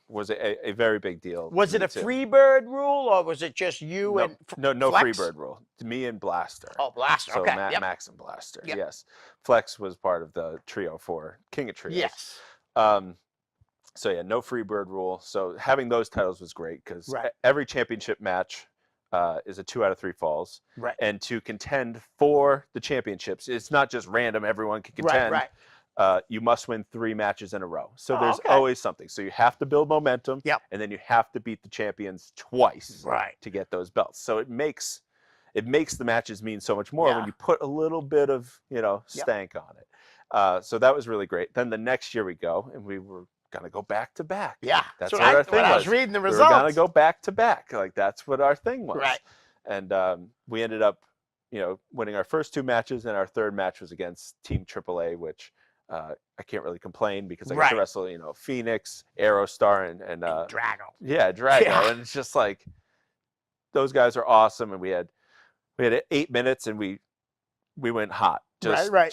was a very big deal. Was to it me, a too. free bird rule, or was it just you No, and no Flex? free bird rule. Me and Blaster. Oh, Blaster. So Okay. Max and Blaster. Yep. Yes. Flex was part of the trio for King of Trios. Yes. So yeah, no free bird rule. So having those titles was great because Right. every championship match is a 2 out of 3 falls. Right. And to contend for the championships, it's not just random. Everyone can contend. Right. You must win 3 matches in a row. So Oh, there's okay. always something. So you have to build momentum. Yep. And then you have to beat the champions twice Right. to get those belts. So it makes the matches mean so much more Yeah. when you put a little bit of stank on it. So that was really great. Then the next year we go and we were gonna go back to back. Yeah. That's So what our thing when I was was. reading the We were results. gonna go back to back. Like that's what our thing was. Right. And we ended up, winning our first 2 matches, and our third match was against Team AAA, which I can't really complain because I got to Right. wrestle, Phoenix, Aerostar, and Drago. yeah, Drago, Yeah. and it's just like those guys are awesome, and we had 8 minutes, and we went hot, Right.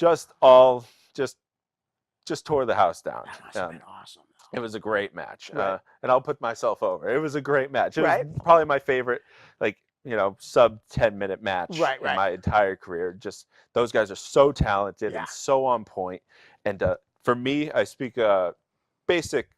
just tore the house down. That must have been awesome. It was a great match, Right. and I'll put myself over. It was a great match. It Right. was probably my favorite, sub 10-minute match Right. in my entire career. Just those guys are so talented Yeah. and so on point. And for me, I speak basic,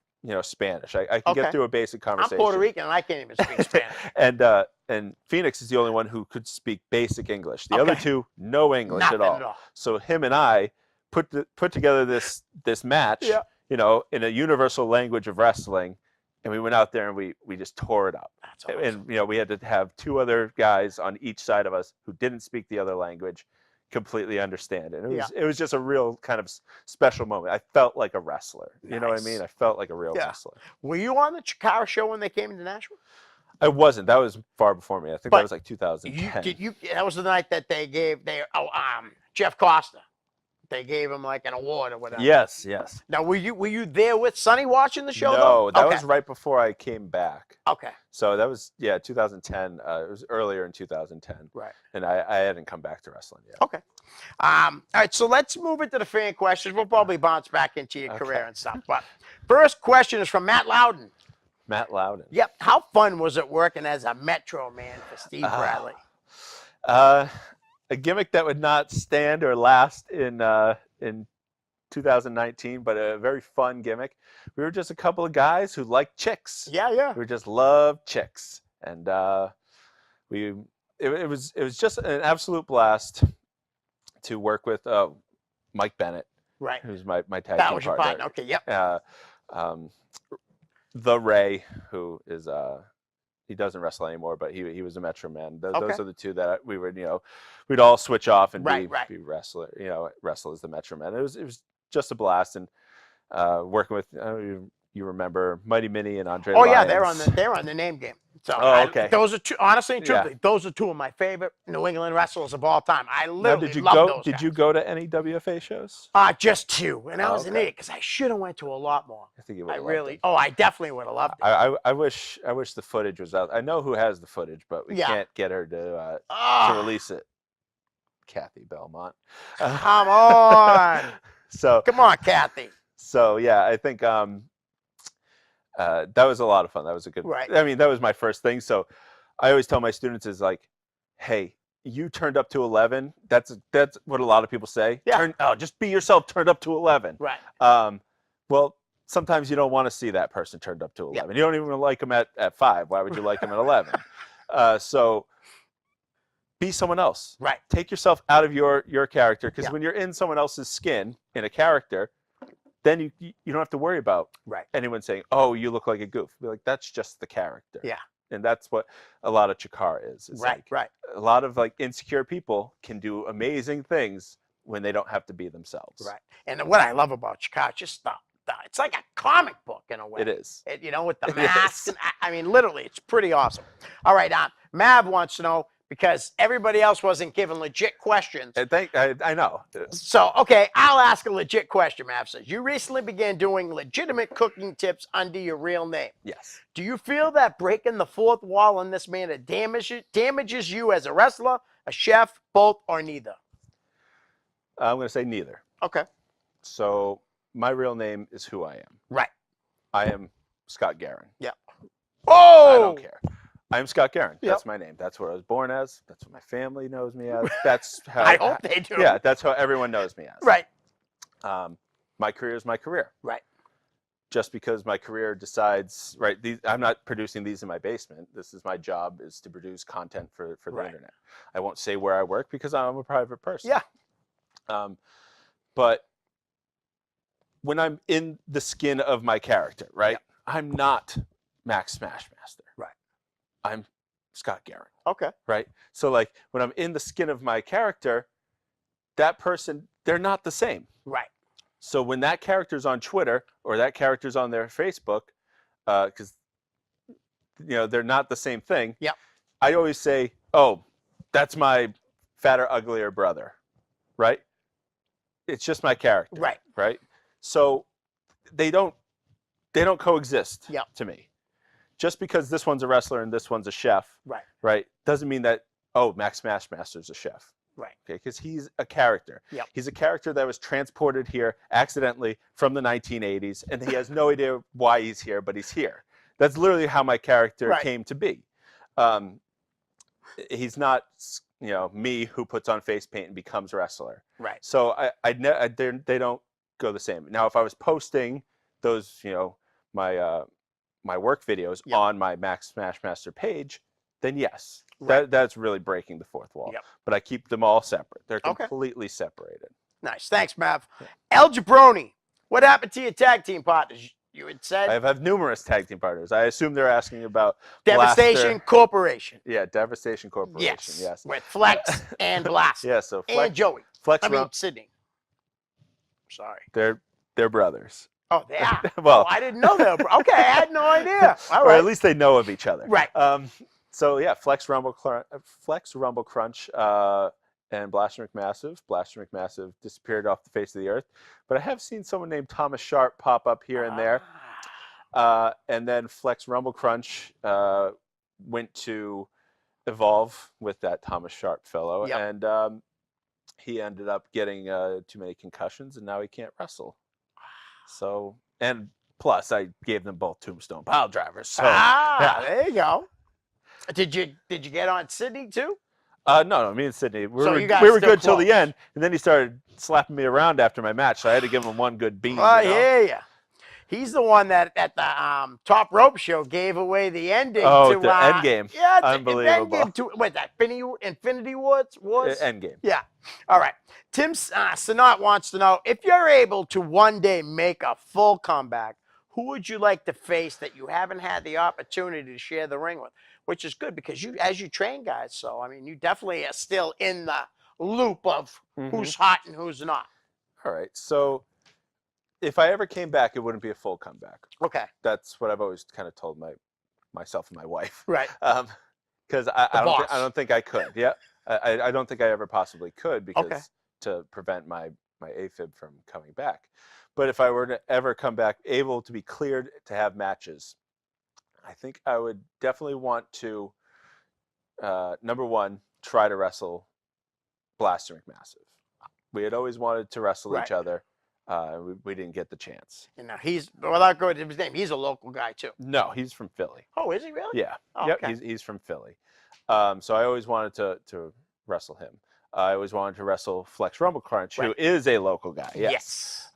Spanish. I can Okay. get through a basic I'm conversation. Puerto Rican and I can't even speak Spanish. And Phoenix is the only one who could speak basic English. The other Okay. 2, no English Nothing at all. So him and I put together this match, Yeah. in a universal language of wrestling, and we went out there and we just tore it up. That's awesome. And we had to have 2 other guys on each side of us who didn't speak the other language completely understand it. It was just a real kind of special moment. I felt like a wrestler. You know what I mean? Nice. I felt like a real Yeah. wrestler. Were you on the Chikara show when they came into Nashville? I wasn't. That was far before me. I think But that was like 2010. That was the night that they gave Jeff Costa. They gave him like an award or whatever. Yes. Now, were you there with Sonny watching the show? No, though? that Okay. was right before I came back. Okay. So that was 2010. It was earlier in 2010. Right. And I hadn't come back to wrestling yet. Okay. All right. So let's move into the fan questions. We'll probably bounce back into your Okay. career and stuff. But first question is from Matt Loudon. Matt Loudon. Yep. How fun was it working as a Metro Man for Steve Bradley? A gimmick that would not stand or last in 2019, but a very fun gimmick. We were just a couple of guys who liked chicks. Yeah. We just loved chicks. and it was just an absolute blast to work with Mike Bennett, Right. who's my tag That team was your partner. partner. Okay. Yep. The Ray, who is he doesn't wrestle anymore, but he was a Metro Man. Those Okay. are the two that we would we'd all switch off and Right, be wrestler wrestle as the Metro Man. It was just a blast, and working with you remember Mighty Minnie and Andre. Oh yeah, Lyons. they're on the name game. So Okay. those are two. Honestly and Yeah. truthfully, those are two of my favorite New England wrestlers of all time. I Now, literally love those. Did you go to any WFA shows? Just two, and I was an okay. idiot because I should have went to a lot more. I think you would. I really. Oh, I definitely would have loved it. I wish the footage was out. I know who has the footage, but we can't get her to release it. Kathy Belmont. Come on. So Come on, Kathy. So yeah, I think that was a lot of fun. That was a good. Right. I mean, that was my first thing. So I always tell my students is like, hey, you turned up to 11. That's what a lot of people say. Yeah. Just be yourself. Turned up to 11. Right. Well, sometimes you don't want to see that person turned up to 11. Yeah. You don't even like them at 5. Why would you like them at 11? So be someone else. Right. Take yourself out of your character, because Yeah. when you're in someone else's skin in a character, then you don't have to worry about anyone saying, "Oh, you look like a goof." Be like, that's just the character. Yeah. And that's what a lot of Chikara is. Right. Right. A lot of like insecure people can do amazing things when they don't have to be themselves. Right. And what I love about Chicago, just it's like a comic book in a way. It is. With the masks. And, I mean, literally, it's pretty awesome. All right, Mav wants to know, because everybody else wasn't given legit questions. I know. So, okay, I'll ask a legit question. Mav says, you recently began doing legitimate cooking tips under your real name. Yes. Do you feel that breaking the fourth wall in this manner damages you as a wrestler, a chef, both, or neither? I'm going to say neither. Okay. So my real name is who I am. Right. I am Scott Guerin. Yeah. Oh! I don't care. I'm Scott Guerin. Yep. That's my name. That's what I was born as. That's what my family knows me as. That's how I hope they do. Yeah, that's how everyone knows me as. Right. My career is my career. Right. Just because my career decides, I'm not producing these in my basement. This is my job, is to produce content for the internet. I won't say where I work because I'm a private person. Yeah. But when I'm in the skin of my character, Yep. I'm not Max Smashmaster. Right. I'm Scott Guerin. Okay. Right. So like when I'm in the skin of my character, that person, they're not the same. Right. So when that character's on Twitter or that character's on their Facebook, because they're not the same thing. Yep. I always say, "Oh, that's my fatter, uglier brother," right? It's just my character. Right. Right. So they don't coexist. Yep. To me. Just because this one's a wrestler and this one's a chef, right, doesn't mean that Max Smashmaster's a chef. Right. Okay, because he's a character. Yep. He's a character that was transported here accidentally from the 1980s, and he has no idea why he's here, but he's here. That's literally how my character came to be. He's not, me who puts on face paint and becomes a wrestler. Right. So they don't go the same. Now, if I was posting those, my work videos on my Max Smashmaster page, then yes, that's really breaking the fourth wall. Yep. But I keep them all separate. They're completely separated. Nice. Thanks, Mav. El Jabroni, what happened to your tag team partners? You had said I have numerous tag team partners. I assume they're asking about Devastation Blaster. Corporation. Yeah, Devastation Corporation. Yes. With Flex and Blaster. Yeah, so Flex and Joey. Flex Sydney. Sorry. They're brothers. Oh, they are. Well, I didn't know that. Okay, I had no idea. All or right. at least they know of each other. Right. So yeah, Flex Rumble Crunch, and Blaster McMassive. Blaster McMassive disappeared off the face of the earth, but I have seen someone named Thomas Sharp pop up here and there. And then Flex Rumble Crunch went to Evolve with that Thomas Sharp fellow, and he ended up getting too many concussions, and now he can't wrestle. So, and plus, I gave them both tombstone pile drivers. So, there you go. Did you get on Sydney too? No, me and Sydney, we were still good till close. the end, and then he started slapping me around after my match, so I had to give him one good bean. I hear you. He's the one that at the top rope show gave away the ending Oh, to the end game. Yeah, Unbelievable. Endgame to what that Infinity Wars? End game. Yeah. All right. Tim Sinat wants to know if you're able to one day make a full comeback, who would you like to face that you haven't had the opportunity to share the ring with? Which is good because as you train guys, so I mean, you definitely are still in the loop of who's hot and who's not. All right. So if I ever came back, it wouldn't be a full comeback. Okay. That's what I've always kind of told myself and my wife. Right. Because I don't think I could. Yeah. I don't think I ever possibly could because to prevent my AFib from coming back. But if I were to ever come back able to be cleared to have matches, I think I would definitely want to, number one, try to wrestle Blaster McMassive. We had always wanted to wrestle each other. We didn't get the chance. You know, without going to his name, he's a local guy too. No, he's from Philly. Oh, is he really? Yeah. Oh, yep. okay. He's from Philly. So I always wanted to wrestle him. I always wanted to wrestle Flex Rumble Crunch, who is a local guy. Yes.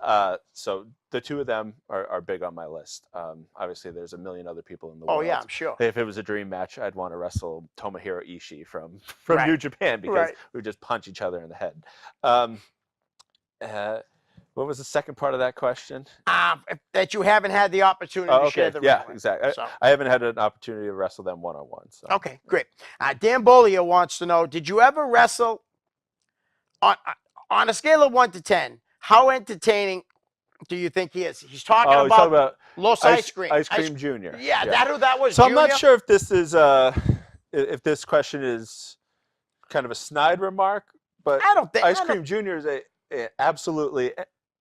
So the two of them are big on my list. Obviously, there's a million other people in the world. Oh, yeah, I'm sure. If it was a dream match, I'd want to wrestle Tomohiro Ishii from New Japan because we would just punch each other in the head. What was the second part of that question? That you haven't had the opportunity to share the ring with. Exactly. So. I haven't had an opportunity to wrestle them one-on-one. So. Okay, great. Dan Bolio wants to know, did you ever wrestle on a scale of 1 to 10, how entertaining do you think he is? He's talking about Los Ice Cream. Ice Cream Jr. Yeah, that was So Junior? I'm not sure if this is if this question is kind of a snide remark, but I don't think Ice Cream Jr. is a absolutely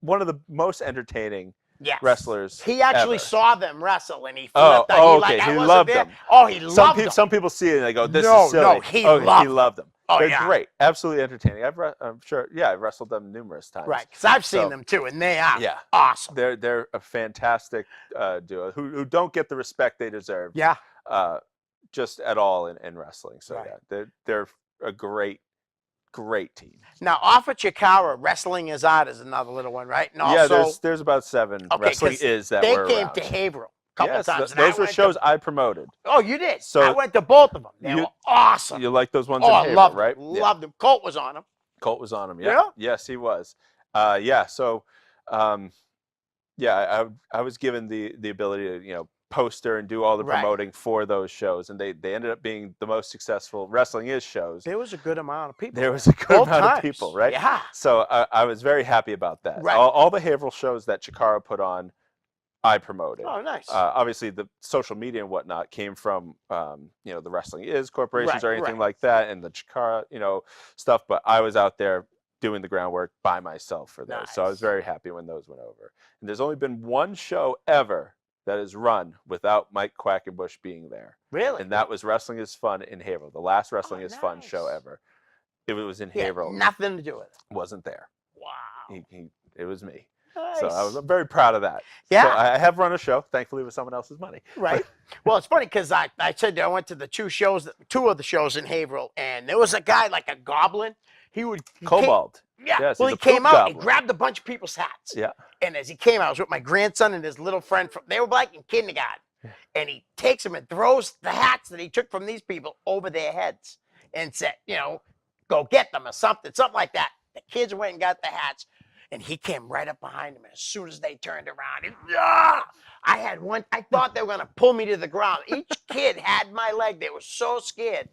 one of the most entertaining wrestlers. He actually ever. saw them wrestle and he Oh, flipped okay. He loved them. Oh, he loved them. Some people see it and they go, "This is silly." No, he loved them. Oh, They're great, absolutely entertaining. I'm sure. Yeah, I've wrestled them numerous times. Right, because I've seen them too, and they are awesome. They're a fantastic duo who don't get the respect they deserve. Yeah. Just at all in wrestling. So they're a great team. Now, off of Chikara, Wrestling is Art is another little one, right? And also, there's about 7 Wrestling is that they were came around. to Haverhill a couple times. Those were shows I promoted. Oh, you did? So I went to both of them. They were awesome. You like those ones in I Haverhill, loved right? them. Loved them. Colt was on them. Colt was on them, yeah. Yes, he was. So, I was given the ability to, poster and do all the promoting for those shows, and they ended up being the most successful Wrestling Is shows. There was a good amount of people. There was a good amount of people, right? Yeah. So I was very happy about that. Right. All the Haverhill shows that Chikara put on, I promoted. Oh, nice. Obviously, the social media and whatnot came from, the Wrestling Is corporations or anything like that, and the Chikara, stuff. But I was out there doing the groundwork by myself for those. So I was very happy when those went over. And there's only been one show ever that is run without Mike Quackenbush being there. Really? And that was Wrestling Is Fun in Haverhill. The last Wrestling Is Fun show ever. It was in Haverhill. Nothing to do with it. Wasn't there. Wow. It was me. Nice. So I'm very proud of that. Yeah. So I have run a show, thankfully, with someone else's money. Right. Well, it's funny because I said I went to the two of the shows in Haverhill, and there was a guy like a goblin. Cobalt. Yes, he came out and grabbed a bunch of people's hats. Yeah. And as he came out, I was with my grandson and his little friend. They were like in kindergarten. And he takes them and throws the hats that he took from these people over their heads and said, go get them or something like that. The kids went and got the hats. And he came right up behind him. And as soon as they turned around, I thought they were going to pull me to the ground. Each kid had my leg. They were so scared.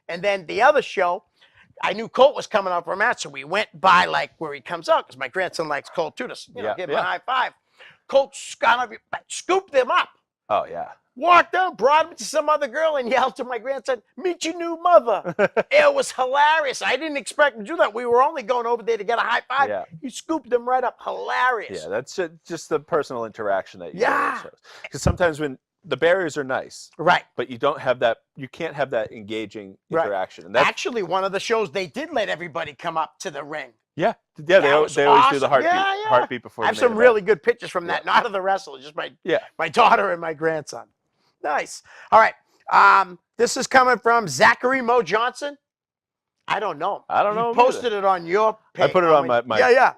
And then the other show, I knew Colt was coming up for a match, so we went by like where he comes out because my grandson likes Colt too. To give him a high five. Colt scooped them up. Oh yeah. Walked down, brought him to some other girl, and yelled to my grandson, "Meet your new mother." It was hilarious. I didn't expect him to do that. We were only going over there to get a high five. Yeah. He scooped them right up. Hilarious. Yeah, that's just the personal interaction that you get. Because sometimes when the barriers are nice, right, but you don't have that, you can't have that engaging interaction. And that's actually one of the shows they did let everybody come up to the ring. Yeah, they always do the heartbeat. Heartbeat before. I have some really good pictures from that. Not of the wrestlers, just my daughter and my grandson. Nice. All right. This is coming from Zachary Mo Johnson. I don't know. I don't You know 'em posted it on your page. I put it on my Yeah.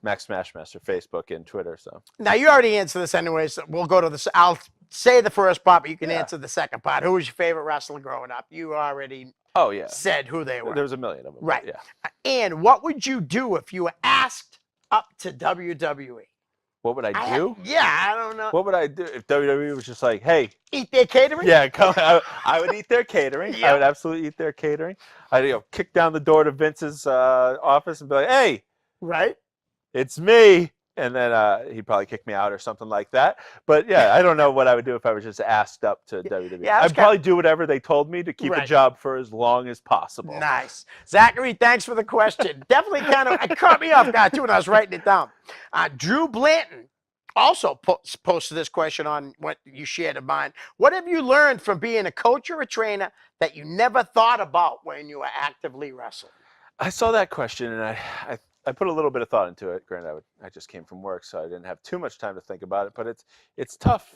Max Smashmaster Facebook and Twitter. So Now, you already answered this anyway, so we'll go to this. I'll say the first part, but you can Yeah. answer the second part. Who was your favorite wrestler growing up? You already oh yeah, said who they were. there was a million of them. Right. Yeah. And what would you do if you were asked up to WWE? What would I do? I don't know. What would I do if WWE was just like, hey, Eat their catering? yeah, come? I would eat their catering. I Yep. would absolutely eat their catering. I'd kick down the door to Vince's office and be like, hey, Right? it's me. And then he'd probably kick me out or something like that. But yeah, I don't know what I would do if I was just asked up to WWE. Yeah, I'd probably do whatever they told me to keep a Right. job for as long as possible. Nice. Zachary, thanks for the question. Definitely kind of, it caught me off guard too when I was writing it down. Drew Blanton also posted this question on what you shared of mine. What have you learned from being a coach or a trainer that you never thought about when you were actively wrestling? I saw that question and I put a little bit of thought into it. Granted, I just came from work, so I didn't have too much time to think about it. But it's tough.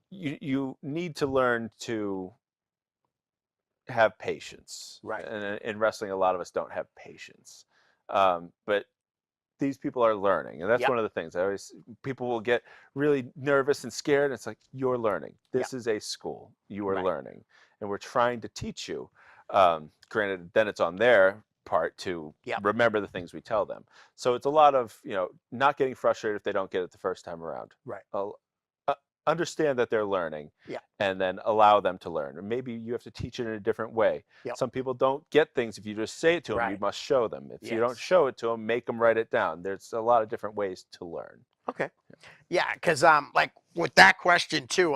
You need to learn to have patience. Right. And in wrestling, a lot of us don't have patience. But these people are learning, and that's Yep. one of the things. People will get really nervous and scared. And it's like, you're learning. This is a school. You are Right. learning, and we're trying to teach you. Granted, then it's on their part to Yep. remember the things we tell them. So it's a lot of not getting frustrated if they don't get it the first time around. Right. Understand that they're learning, Yeah. and then allow them to learn. Or maybe you have to teach it in a different way. Yep. Some people don't get things if you just say it to them. You Right. must show them. If you don't Yes. show it to them, make them write it down. There's a lot of different ways to learn. Okay. Yeah, because like with that question too,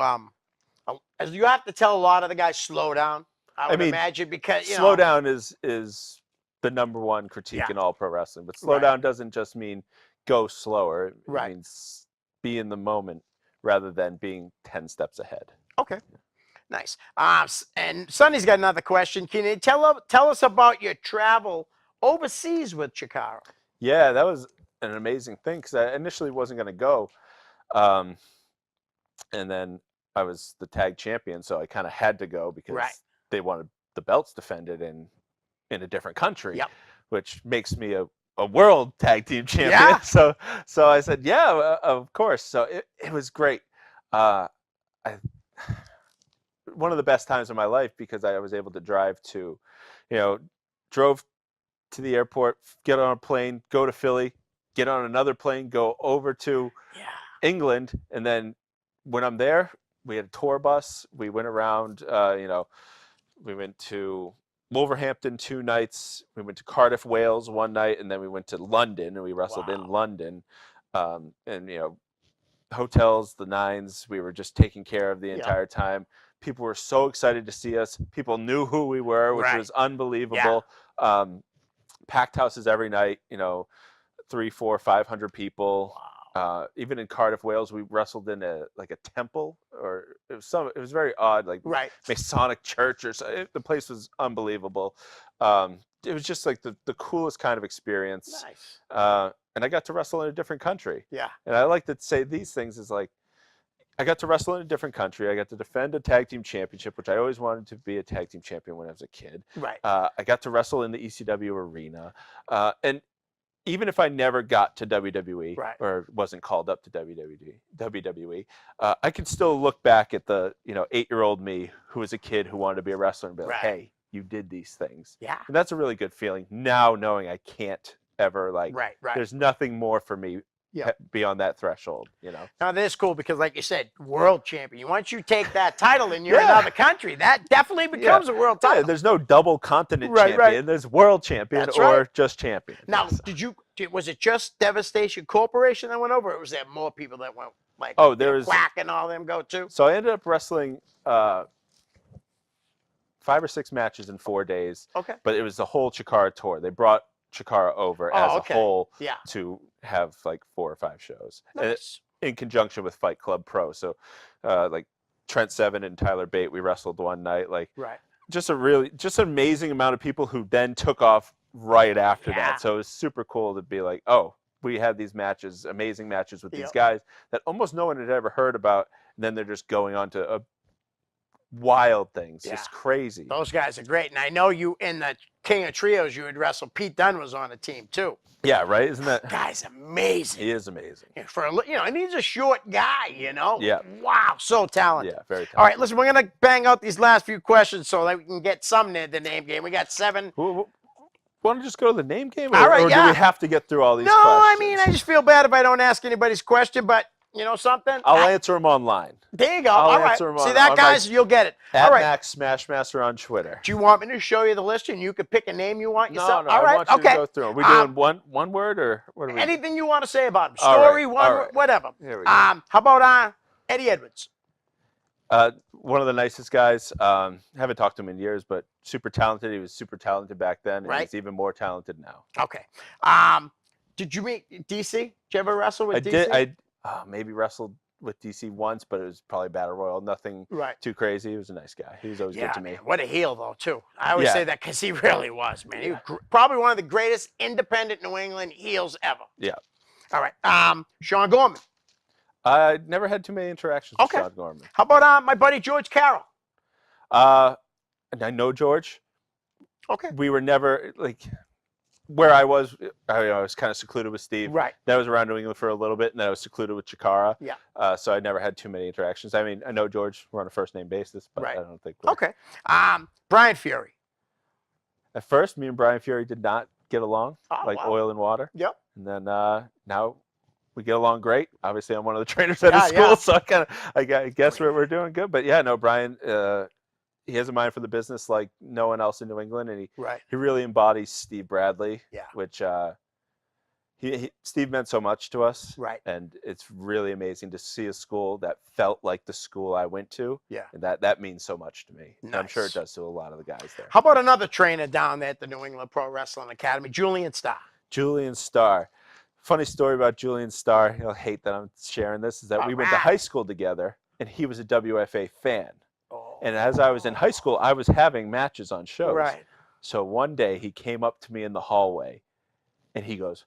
as you have to tell a lot of the guys slow down. I would mean, imagine because Slow down is the number one critique Yeah. in all pro wrestling. But slow Right. down doesn't just mean go slower. It Right. means be in the moment rather than being 10 steps ahead. Okay. Nice. And Sonny's got another question. Can you tell us about your travel overseas with Chikara? Yeah, that was an amazing thing because I initially wasn't going to go. And then I was the tag champion, so I kind of had to go because Right. they wanted the belts defended in a different country, Yep. which makes me a world tag team champion. Yeah. So I said, yeah, of course. So it was great. One of the best times of my life because I was able to drive to, drove to the airport, get on a plane, go to Philly, get on another plane, go over to Yeah. England, and then when I'm there, we had a tour bus. We went around. We went to Wolverhampton 2 nights. We went to Cardiff, Wales 1 night, and then we went to London and we wrestled in Wow. London. Hotels, the nines. We were just taking care of the Yeah. entire time. People were so excited to see us. People knew who we were, which Right. was unbelievable. Packed houses every night. 300, 400, 500 people. Wow. Even in Cardiff, Wales, we wrestled in a temple, or it was very odd, like Right. Masonic church, or so. The place was unbelievable. It was just like the coolest kind of experience. Nice. And I got to wrestle in a different country. Yeah. And I like to say these things is like, I got to wrestle in a different country. I got to defend a tag team championship, which I always wanted to be a tag team champion when I was a kid. Right. I got to wrestle in the ECW arena. And even if I never got to WWE, Right. or wasn't called up to WWE, I can still look back at the 8-year-old me who was a kid who wanted to be a wrestler and be like, Right. hey, you did these things. Yeah. And that's a really good feeling now, knowing I can't ever Right. there's nothing more for me Yeah. beyond that threshold. Now, this is cool because, like you said, world champion. Once you take that title and you're in Yeah. another country, that definitely becomes a world Yeah, title. there's no double continent Right, champion. right. There's world champion That's or right. just champion. Now, So- was it just Devastation Corporation that went over, or was there more people that went, like, Oh, there was- Quack and all them go too? So I ended up wrestling 5 or 6 matches in 4 days, Okay. but it was the whole Chikara tour. They brought Chikara over as okay. a whole Yeah. to have like 4 or 5 shows. And Nice. in conjunction with Fight Club Pro. So like Trent Seven and Tyler Bate, we wrestled one night. Like Right. just an amazing amount of people who then took off right after Yeah. that. So it was super cool to be like, oh, we had these matches, amazing matches with these Yep. guys that almost no one had ever heard about. And then they're just going on to wild things, Yeah. just crazy. Those guys are great. And I know you in the King of Trios you would wrestle. Pete Dunne was on the team too. Yeah, right? Isn't that? Guy's amazing. He is amazing. Yeah, and he's a short guy, Yeah. Wow, so talented. Yeah, very talented. All right, listen, we're gonna bang out these last few questions so that we can get some near the name game. We got 7. Want to just go to the name game, All right, or do yeah. we have to get through all these No, questions? I mean, I just feel bad if I don't ask anybody's question, but you know something? I'll answer them online. There you go. I'll All right. answer 'em See on that, my- guys? You'll get it. At All right. Max Smashmaster on Twitter. Do you want me to show you the list and you could pick a name you want yourself? No, All right. I want you Okay. to go through them. We doing one word or what are we? Anything you want to say about him? All right, Story, all one, right. whatever. Here we go. How about Eddie Edwards? One of the nicest guys. Haven't talked to him in years, but super talented. He was super talented back then, and Right. he's even more talented now. Okay. Did you meet DC? Did you ever wrestle with I DC? did. I maybe wrestled with DC once, but it was probably Battle Royal. Nothing Right. too crazy. He was a nice guy. He was always good to me. Man, what a heel though, too. I always Yeah. say that because he really was, man. He was probably one of the greatest independent New England heels ever. Yeah. All right. Sean Gorman. I never had too many interactions with Okay. Sean Gorman. How about my buddy George Carroll? And I know George. Okay. We were never like where I was. I was kind of secluded with Steve. Right. Then I was around New England for a little bit, and then I was secluded with Chikara. Yeah. So I never had too many interactions. I mean, I know George. We're on a first name basis, but Right. I don't think. We're... Okay. Brian Fury. At first, me and Brian Fury did not get along, Oh, wow. oil and water. Yep. And then now we get along great. Obviously, I'm one of the trainers at his Yeah, school, yeah. so I guess we're doing good. But yeah, no, Brian, he has a mind for the business like no one else in New England, and Right. he really embodies Steve Bradley. Yeah. Which Steve meant so much to us. Right. And it's really amazing to see a school that felt like the school I went to. Yeah. And that means so much to me. And I'm sure Nice. it does to a lot of the guys there. How about another trainer down there at the New England Pro Wrestling Academy, Julian Starr? Julian Starr. Funny story about Julian Starr. He'll hate that I'm sharing this. Is that we went to Alright. high school together, and he was a WFA fan. Oh. And as I was in high school, I was having matches on shows. Right. So one day he came up to me in the hallway, and he goes,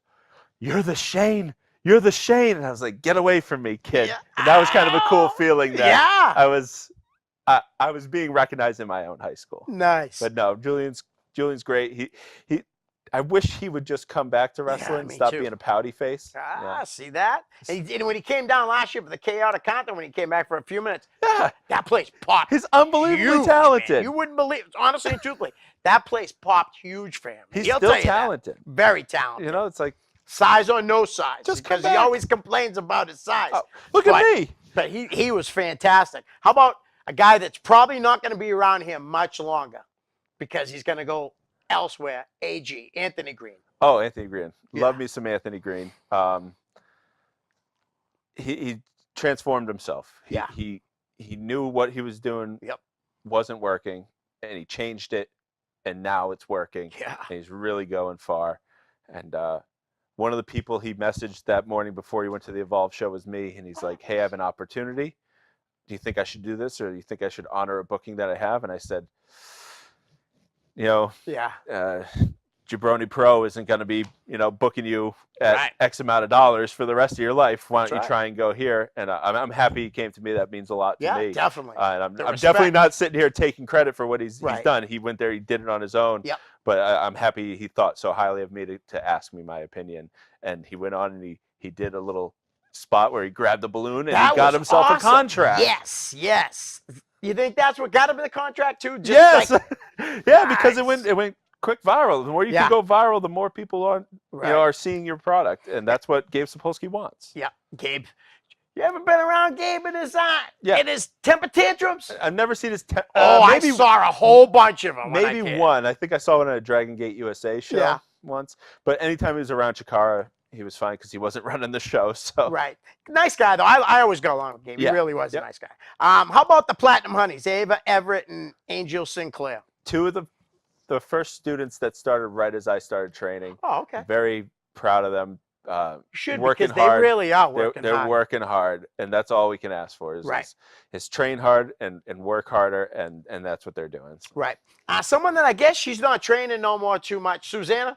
"You're the Shane. You're the Shane." And I was like, "Get away from me, kid." Yeah. And that was kind of a cool feeling that Yeah. I was being recognized in my own high school. Nice. But no, Julian's great. I wish he would just come back to wrestling, me stop too. being a pouty face. See that? And when he came down last year for the Chaotic Content, when he came back for a few minutes, Yeah, that place popped. he's unbelievably huge, talented. man. You wouldn't believe, honestly and truthfully, that place popped huge for him. He's He'll still tell you that. talented. Very talented. You know, it's like, Size or no size. Just come because he back. always complains about his size. oh, look But- at me. But he was fantastic. How about a guy that's probably not going to be around here much longer because he's going to go elsewhere? Anthony Green. Oh, Anthony Green. Yeah. Love me some Anthony Green. He transformed himself. Yeah. He knew what he was doing Yep. wasn't working, and he changed it, and now it's working. Yeah. And he's really going far. And one of the people he messaged that morning before he went to the Evolve show was me, and he's like, "Hey, I have an opportunity. Do you think I should do this, or do you think I should honor a booking that I have?" And I said, Yeah. Jabroni Pro isn't going to be, booking you at Right. X amount of dollars for the rest of your life. Why don't That's you try and go here? And I'm happy he came to me. That means a lot to Yeah, me. definitely. And I'm The definitely respect. not sitting here taking credit for what he's Right. done. He went there, he did it on his own. Yep. But I'm happy he thought so highly of me to ask me my opinion. And he went on and he did a little spot where he grabbed the balloon and That he got was himself awesome. a contract. Yes. You think that's what got him the contract too? Just Yes. like- Yeah, because it Nice. went quick viral. The more you Yeah. can go viral, the more people are Right. are seeing your product, and that's what Gabe Sapolsky wants. Yeah, Gabe. You ever been around Gabe in his Yeah. in his temper tantrums? I've never seen his. I saw a whole bunch of them. Maybe one. I think I saw one at a Dragon Gate USA show Yeah. once. But anytime he was around Chikara, he was fine because he wasn't running the show. So Right. Nice guy though. I always go along with Gabe. Yeah. He really was Yep. a nice guy. How about the Platinum Honeys? Ava Everett and Angel Sinclair. two of the first students that started right as I started training. Oh, okay. Very proud of them. You should working because they hard. really are They're working they're hard. working hard, and that's all we can ask for Right. is train hard and work harder, and that's what they're doing. So Right. Someone that I guess she's not training no more too much. Susanna,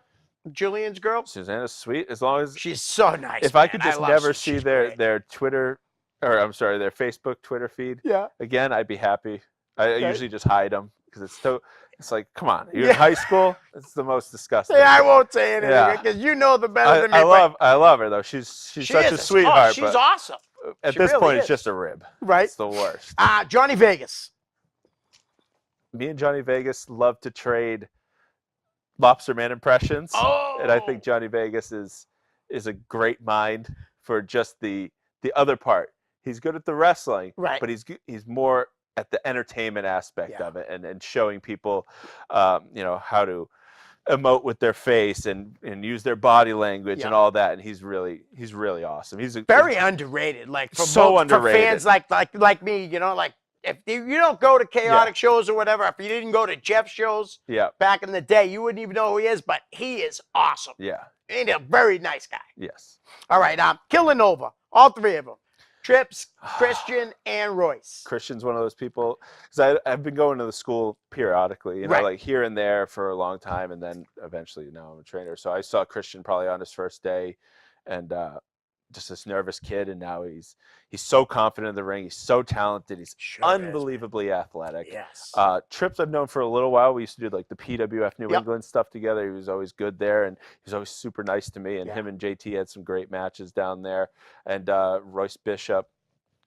Julian's girl. Susanna's sweet. As long as She's so nice. if I man. could just love never Su- see she's their great. their Twitter, or I'm sorry, their Facebook Twitter feed Yeah. again, I'd be happy. I Okay. usually just hide them because it's like, come on, you're in high school. It's the most disgusting. Yeah, I won't say anything Yeah. because you know the better than me. I love her though. She's such a is sweetheart. she's but awesome. at She this really point, is. it's just a rib. Right. It's the worst. Johnny Vegas. Me and Johnny Vegas love to trade Lobster Man impressions, and I think Johnny Vegas is a great mind for just the other part. He's good at the wrestling, Right. but he's more at the entertainment aspect of it, and showing people, how to emote with their face and use their body language and all that. And he's really awesome. He's very underrated. Like for underrated. for fans like me, like if you don't go to chaotic shows or whatever, if you didn't go to Jeff's shows back in the day, you wouldn't even know who he is. But he is awesome. Yeah. He's a very nice guy. Yes. All right. Killanova, all three of them. Trips, Christian, and Royce. Christian's one of those people, because I've been going to the school periodically, like here and there for a long time, and then eventually now I'm a trainer. So I saw Christian probably on his first day, and just this nervous kid, and now he's so confident in the ring. He's so talented. He's unbelievably athletic. Yes. Trips I've known for a little while. We used to do like the PWF New England stuff together. He was always good there, and he was always super nice to me. And him and JT had some great matches down there. And Royce Bishop,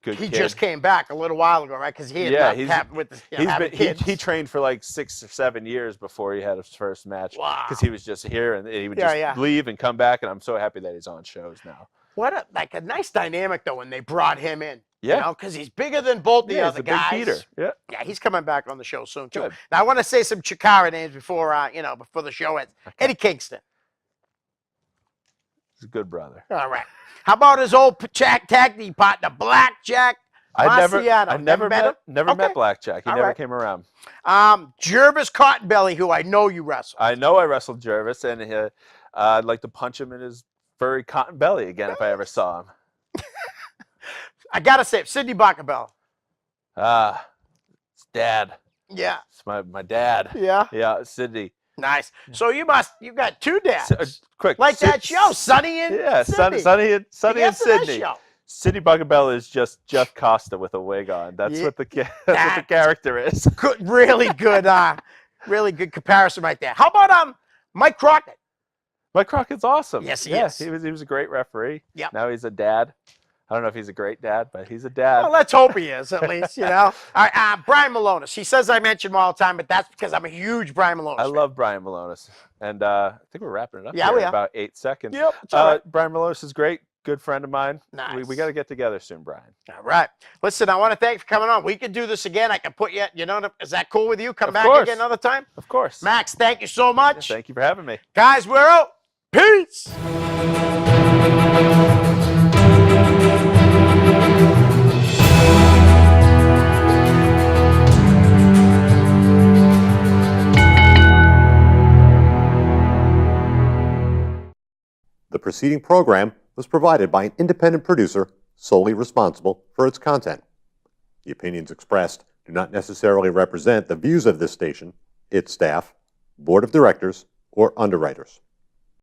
good kid. He just came back a little while ago, right? Because he had he trained for like 6 or 7 years before he had his first match. Wow. Because he was just here, and he would just leave and come back. And I'm so happy that he's on shows now. What a nice dynamic though when they brought him in. Yeah. Because he's bigger than both the other he's a guys. big heater. Yeah. Yeah, he's coming back on the show soon too. Good. Now I want to say some Chikara names before before the show ends. Okay. Eddie Kingston. He's a good brother. All right. How about his old tag team partner, Blackjack? I never met met Blackjack. He never came around. Jervis Cottonbelly, who I know you wrestled. I know I wrestled Jervis, and I'd like to punch him in his furry cotton belly again if I ever saw him. I gotta say, Sidney Bacabella. It's Dad. Yeah. It's my dad. Yeah. Yeah, Sidney. Nice. So you got two dads. Quick. Like that show, Sonny and Sidney. Sonny and Sidney. Show. Sidney Bacabella is just Jeff Costa with a wig on. That's what the character is. Good, really good comparison right there. How about Mike Crockett? Mike Crockett's awesome. Yes, he is. He was a great referee. Yeah. Now he's a dad. I don't know if he's a great dad, but he's a dad. Well, let's hope he is, at least, All right, Brian Malonis. He says I mention him all the time, but that's because I'm a huge Brian Malonis fan. I love Brian Malonis. And I think we're wrapping it up Yeah, here we in are. about 8 seconds. Yep, it's all right. Brian Malonis is great. Good friend of mine. Nice. We got to get together soon, Brian. All right. Listen, I want to thank you for coming on. We could do this again. I can put you, is that cool with you? Come Of back course. again another time? Of course. Max, thank you so much. Thank you for having me. Guys, we're out. Peace. The preceding program was provided by an independent producer solely responsible for its content. The opinions expressed do not necessarily represent the views of this station, its staff, board of directors, or underwriters.